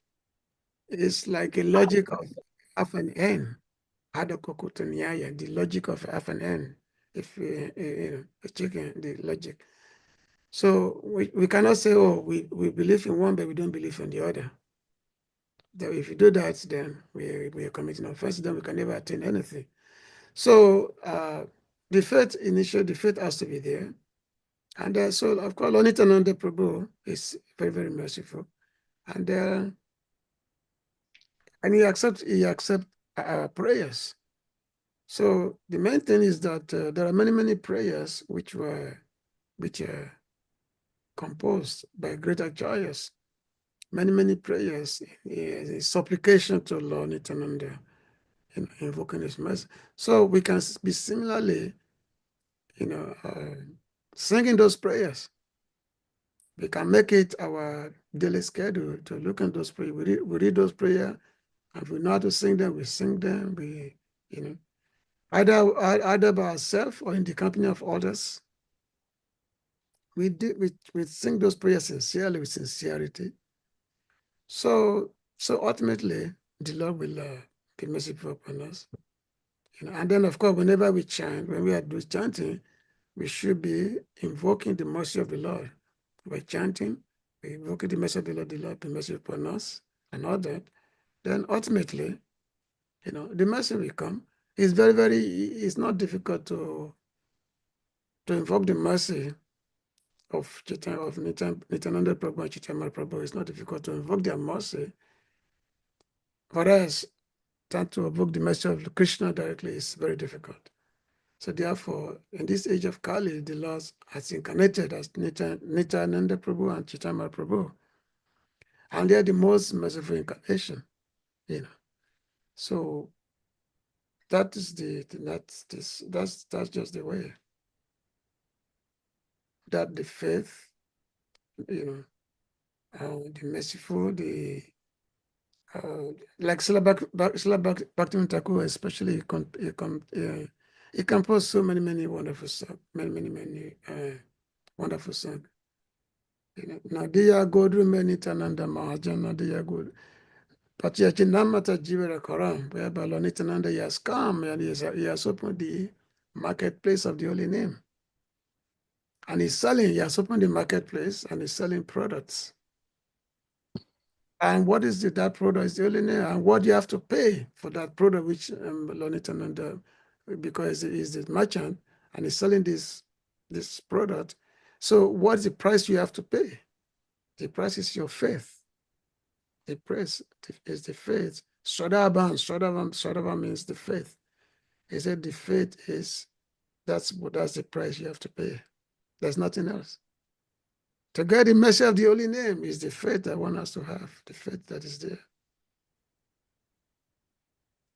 it's like a logic of half an N, Adokokutanyaya, the logic of half an N. If a chicken, the logic. So we cannot say, oh, we believe in one, but we don't believe in the other. if you do that, then we are committing offense, then we can never attain anything. So the faith has to be there. And so, of course, NITYANANDA Prabhu is very, very merciful. And he accepts our prayers. So the main thing is that there are many, many prayers which are composed by great Acharyas. Many, many prayers, supplication to Lord NITYANANDA, invoking his mercy. So we can be similarly, singing those prayers. We can make it our daily schedule to look at those prayers. We read those prayers, and if we know how to sing them, we sing them. We, either by ourselves or in the company of others. We sing those prayers sincerely, with sincerity. So ultimately, the Lord will be merciful upon us. And then, of course, whenever we chant, when we are doing chanting, we should be invoking the mercy of the Lord. By chanting, we invoke the mercy of the Lord be merciful upon us, and all that. Then ultimately, the mercy will come. It's it's not difficult to invoke the mercy of Nityananda Prabhu and Chaitanya Prabhu. It's not difficult to invoke their mercy. Whereas trying to invoke the mercy of Krishna directly is very difficult. So therefore, in this age of Kali, the Lord has incarnated as Nityananda Prabhu and Chaitanya Prabhu. And they are the most merciful incarnation, So that is that's just the way. That the faith, the merciful, like Srila Bhaktivinoda Thakur, especially, he composed so many wonderful songs, many wonderful songs. Nadiya Godru Nityananda Mahajan, Nadiya Godru. But Yachinamata Jivara Koram, whereby Lord Nityananda, he has come and he has opened the marketplace of the holy name. And he has opened the marketplace and he's selling products. And what is that product? Is the holy name. And what do you have to pay for that product, which Lord Nityananda, because he's the merchant and he's selling this product. So what's the price you have to pay? The price is your faith. The price is the faith. Swadhavan means the faith. He said the faith is, that's the price you have to pay. There's nothing else. To get the mercy of the holy name is the faith that one has to have, the faith that is there.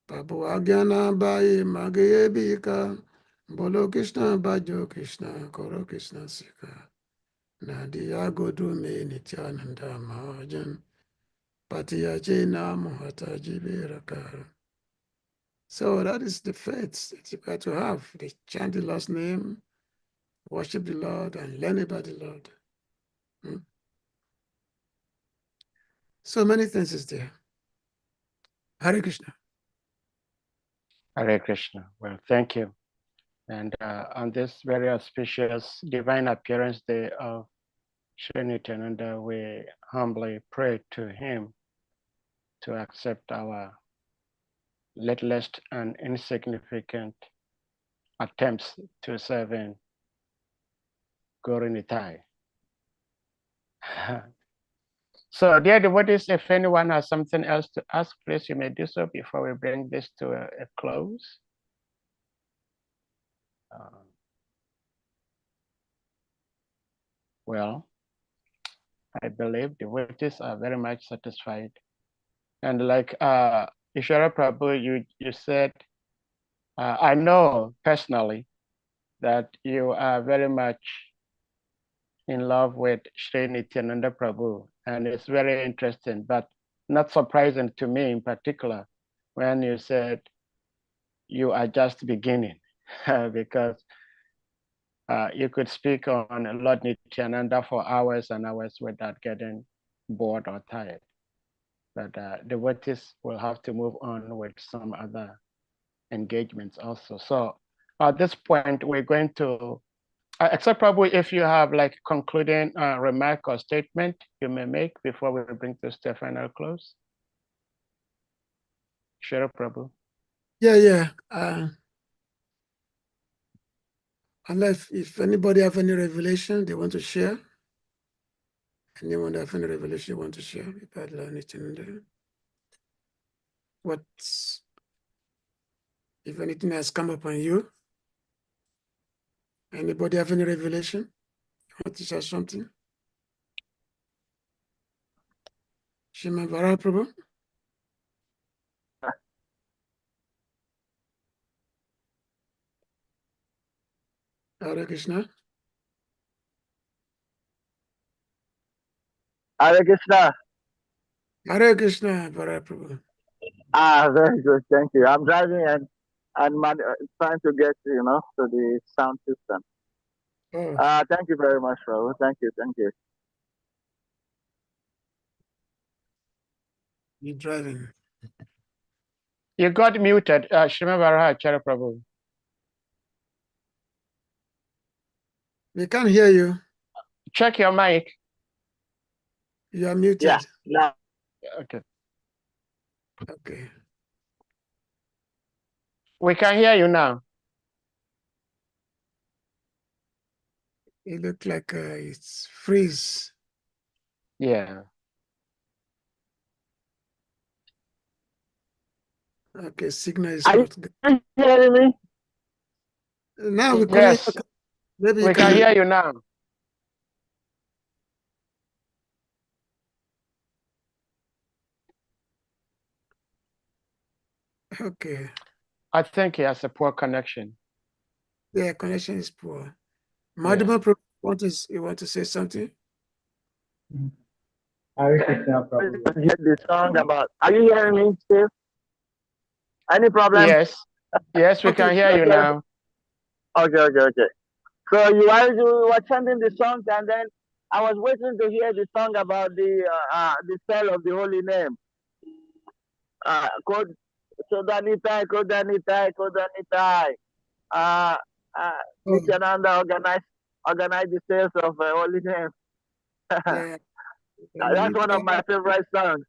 Babu Agyana Bai Magaye Bika, Bolo Krishna Bajo Krishna, Koro Krishna Sika, Nadiya Godu Me Nityananda Mahajan, Patiya Chena Mohata Jibirakar. So that is the faith that you got to have. They chant the Lord's name, worship the Lord, and learn about the Lord. So many things is there. Hare Krishna. Hare Krishna. Well, thank you. And on this very auspicious divine appearance day of Sri Nityananda, we humbly pray to him to accept our littlest and insignificant attempts to serve in Guru Nitai. So, dear devotees, if anyone has something else to ask, please, you may do so before we bring this to a close. Well, I believe devotees are very much satisfied. And like ISVARA Prabhu, you said, I know personally that you are very much in love with Sri Nityananda Prabhu, and it's very interesting, but not surprising to me in particular when you said you are just beginning, because you could speak on Lord Nityananda for hours and hours without getting bored or tired. But devotees will have to move on with some other engagements also. So at this point, we're going to, except probably if you have like concluding remark or statement you may make before we bring this to a final close. Share Prabhu. Yeah. Unless if anybody have any revelation they want to share. Anyone have any revelation you want to share about NITYANANDA? What's, if anything has come upon you? Anybody have any revelation? Want to share something? Shima Vara Prabhu? Hare Krishna. Hare Krishna. Hare Krishna, Vara Prabhu. Very good. Thank you. I'm driving and trying to get to the sound system. Oh, Thank you very much, Prabhu. Thank you. you're driving. You got muted, Shrimad Varaha Acharya Prabhu. We can't hear you. Check your mic. You are muted. Yeah. Now, Okay. Okay. We can hear you now. It looks like it's freeze. Yeah. Okay, signal is are not good. you hearing me? Now we Yes, maybe you we can hear you now. Okay. I think he has a poor connection. Yeah, connection is poor. Yeah. Madhuma Prabhu, you want to say something? Hare Krishna, Prabhu. Get the song about. Are you hearing me, Steve? Any problem? Yes. Yes, we Okay. can hear you Okay. now. Okay. So you were chanting the song, and then I was waiting to hear the song about the spell of the holy name. Code Kodanitai. Uh, Nityananda organize the sales of holy name. Yeah. That's one of my favorite songs.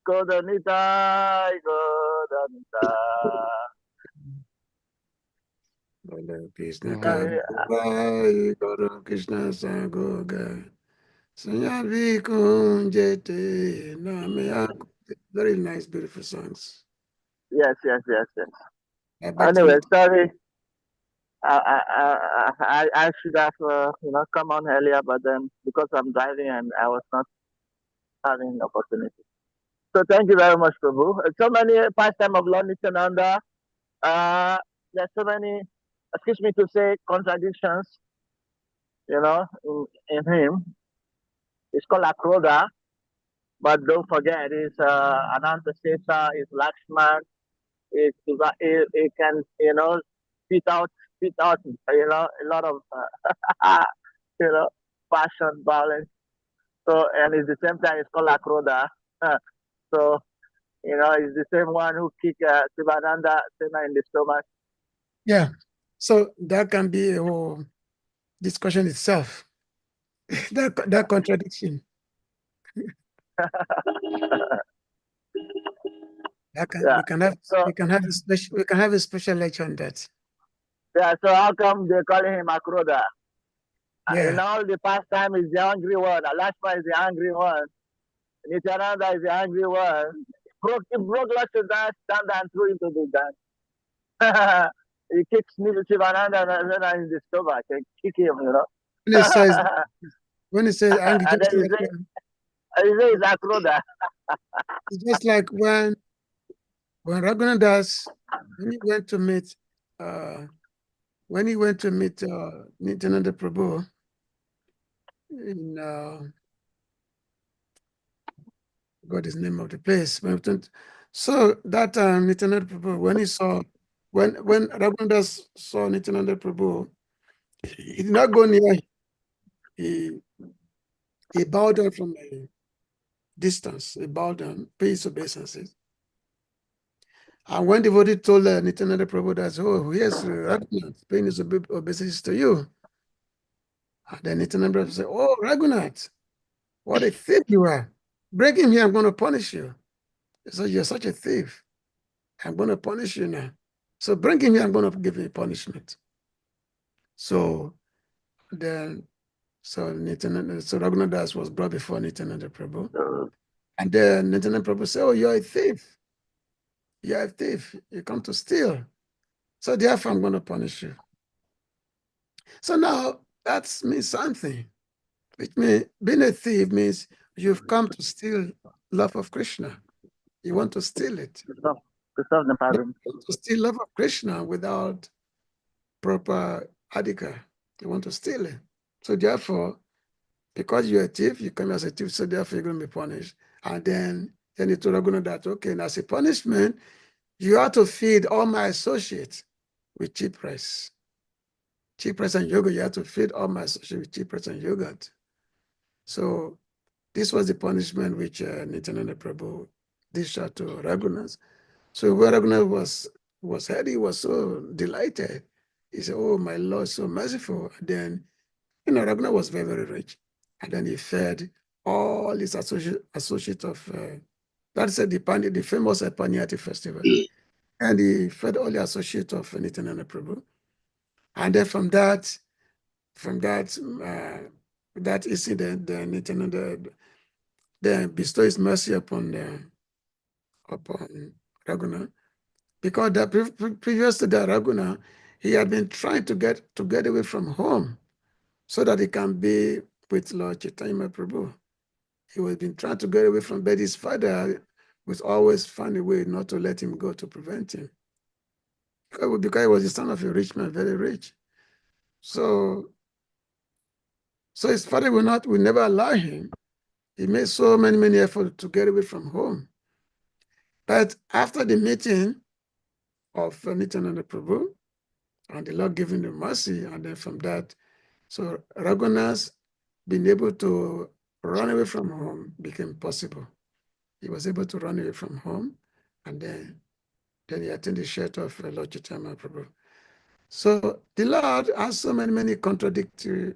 Kodanitai. Krishna Mhm. Guru Krishna Sagoga Sanyavi Kunjete Namaya. Very nice, beautiful songs. Yes. But Anyway, sorry. I should have come on earlier, but then because I'm driving and I was not having opportunity. So thank you very much, Prabhu. So many pastime of Lord Nityananda. There's so many, excuse me to say, contradictions, in him. It's called Akroda, but don't forget, it's Ananta Sesa, it's Lakshman, it can, spit out, a lot of, passion, violence. So, and at the same time, it's called Akroda. So, it's the same one who kicked Sivananda Sena in the stomach. yeah, so that can be a whole discussion itself. that contradiction. Yeah. We can have a special lecture on that. Yeah, so how come they call him Akroda? Yeah. In all the pastime is the angry one. Alashma is the angry one. Nityananda is the angry one. He broke lots of dance, stand and threw into the dance. He kicks Shivananda and in the stomach and kick him, When it says angry, and then he says Akroda. it's just like when Raghunath Das, when he went to meet Nityananda Prabhu in God is the name of the place. So that time Nityananda Prabhu, when Raghunath Das saw Nityananda Prabhu, he did not go near him. He bowed down from a distance. He bowed down, paid his obeisances. And when the devotee told Nityananda Prabhu that, oh, here's Raghunath paying his obeisances to you. And then Nityananda Prabhu said, oh, Raghunath, what a thief you are. Break him here, I'm going to punish you. He said, you're such a thief. I'm going to punish you now. So bring him here, I'm going to give him a punishment. So then, so Raghunath Das was brought before Nityananda Prabhu. And then Nityananda Prabhu said, oh, you're a thief. You're a thief. You come to steal. So therefore, I'm going to punish you. So now that means something. Which means being a thief means you've come to steal love of Krishna. You want to steal it. To steal love of Krishna without proper adhika. You want to steal it. So therefore, because you're a thief, you come as a thief, so therefore you're going to be punished. And then he told Raghunath that, okay, and as a punishment, you have to feed all my associates with cheap rice. Cheap rice and yogurt, you have to feed all my associates with cheap rice and yogurt. So this was the punishment which Nityananda Prabhu dished out to Raghunath. So when Raghunath was heard, he was so delighted. He said, oh, my Lord, so merciful. And then, Raghunath was very, very rich. And then he fed all his associates of, that's the famous Panyati festival. And he fed all the associates of Nityananda Prabhu. And then from that incident, then Nityananda then bestow his mercy upon Raghunath, because previous to that Raghunath, he had been trying to get away from home so that he can be with Lord Chaitanya Mahaprabhu. He was been trying to get away from, but his father was always find a way not to let him go, to prevent him. Because he was the son of a rich man, very rich. So his father will never allow him. He made so many efforts to get away from home. But after the meeting of Nityananda Prabhu, and the Lord giving him mercy, and then from that, so Raghunath being able to run away from home became possible. He was able to run away from home, and then he attended the shelter of Lord Chaitanya Prabhu. So the Lord has so many contradictory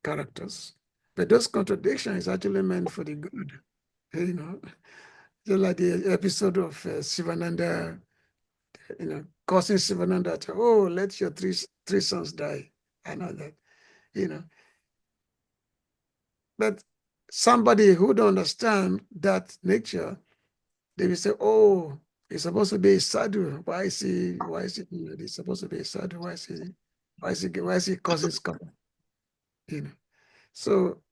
characters, but those contradictions is actually meant for the good. Just like the episode of Sivananda, causing Sivananda to, oh, let your three sons die, and all that, But somebody who don't understand that nature, they will say, oh, he's supposed to be a sadhu. Why is he doing this? He's supposed to be a sadhu. Why is he causing scandal? So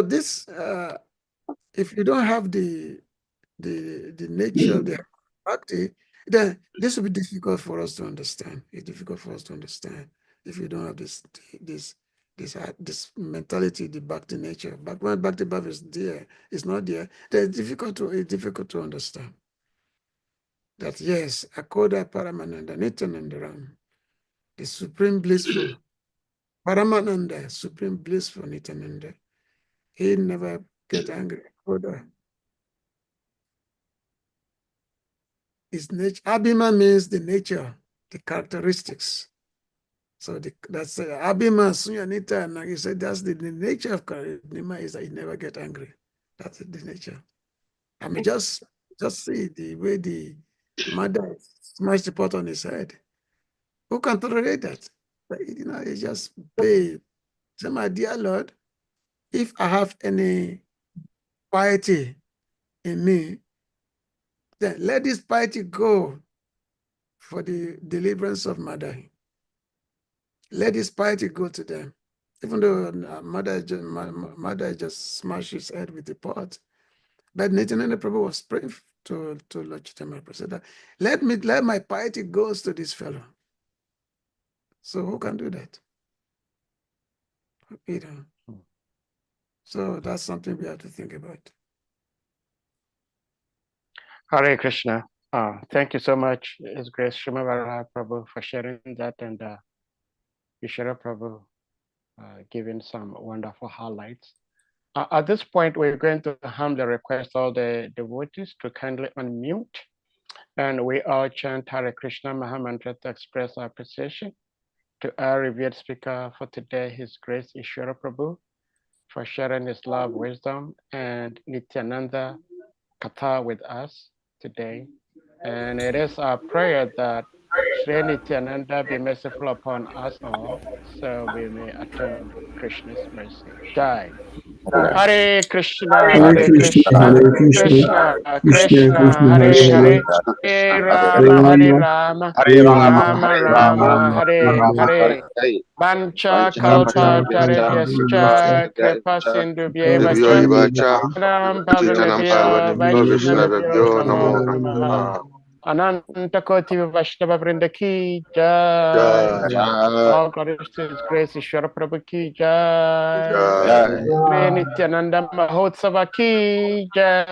this, if you don't have the nature of the bhakti, then this will be difficult for us to understand. It's difficult for us to understand if you don't have this mentality, the bhakti nature. But when bhakti bhav is there, it's not there, then it's difficult to understand. That yes, Akoda Paramananda, Nityanandaram, the supreme blissful, Paramananda, supreme blissful Nityananda. He never get angry. Akoda. His nature, Abhima means the nature, the characteristics. So that's Abhima Sunyanita, and he said that's the nature of Karidima is that he never get angry. That's the nature. I mean, just see the way the mother smashed the pot on his head. Who can tolerate that? But, he just pay. Say, my dear Lord, if I have any piety in me, then let this piety go for the deliverance of mother. Let this piety go to them. Even though mother just smashed his head with the pot. But Nityananda Prabhu was praying to Lord Chaitanya Prabhu, said that, let my piety goes to this fellow. So who can do that? So that's something we have to think about. Hare Krishna. Thank you so much, His Grace Shrimad Prabhu, for sharing that, and Vishara Prabhu giving some wonderful highlights. At this point, we're going to humbly request all the devotees to kindly unmute, and we all chant Hare Krishna Mahamantra to express our appreciation to our revered speaker for today, His Grace Ishwara Prabhu, for sharing his love, wisdom, and Nityananda Katha with us. today. And it is our prayer that Sri NITYANANDA be merciful upon us all, so we may attain Krishna's mercy. Jai. Hare Krishna, Hare Krishna, Krishna Krishna, Hare Hare, Hare Rama, Rama Rama, Hare Hare. Pancha kalpa tarabhyascha kripa sindhubhyeva cha ram pavanabhya vaishnavabhyo namo namaha. Ananta Koti Vaishnava Vrinda ki jai. All glories to His grace, Ishvara Prabhu ki jai. Sri Nityananda Mahotsava ki jai.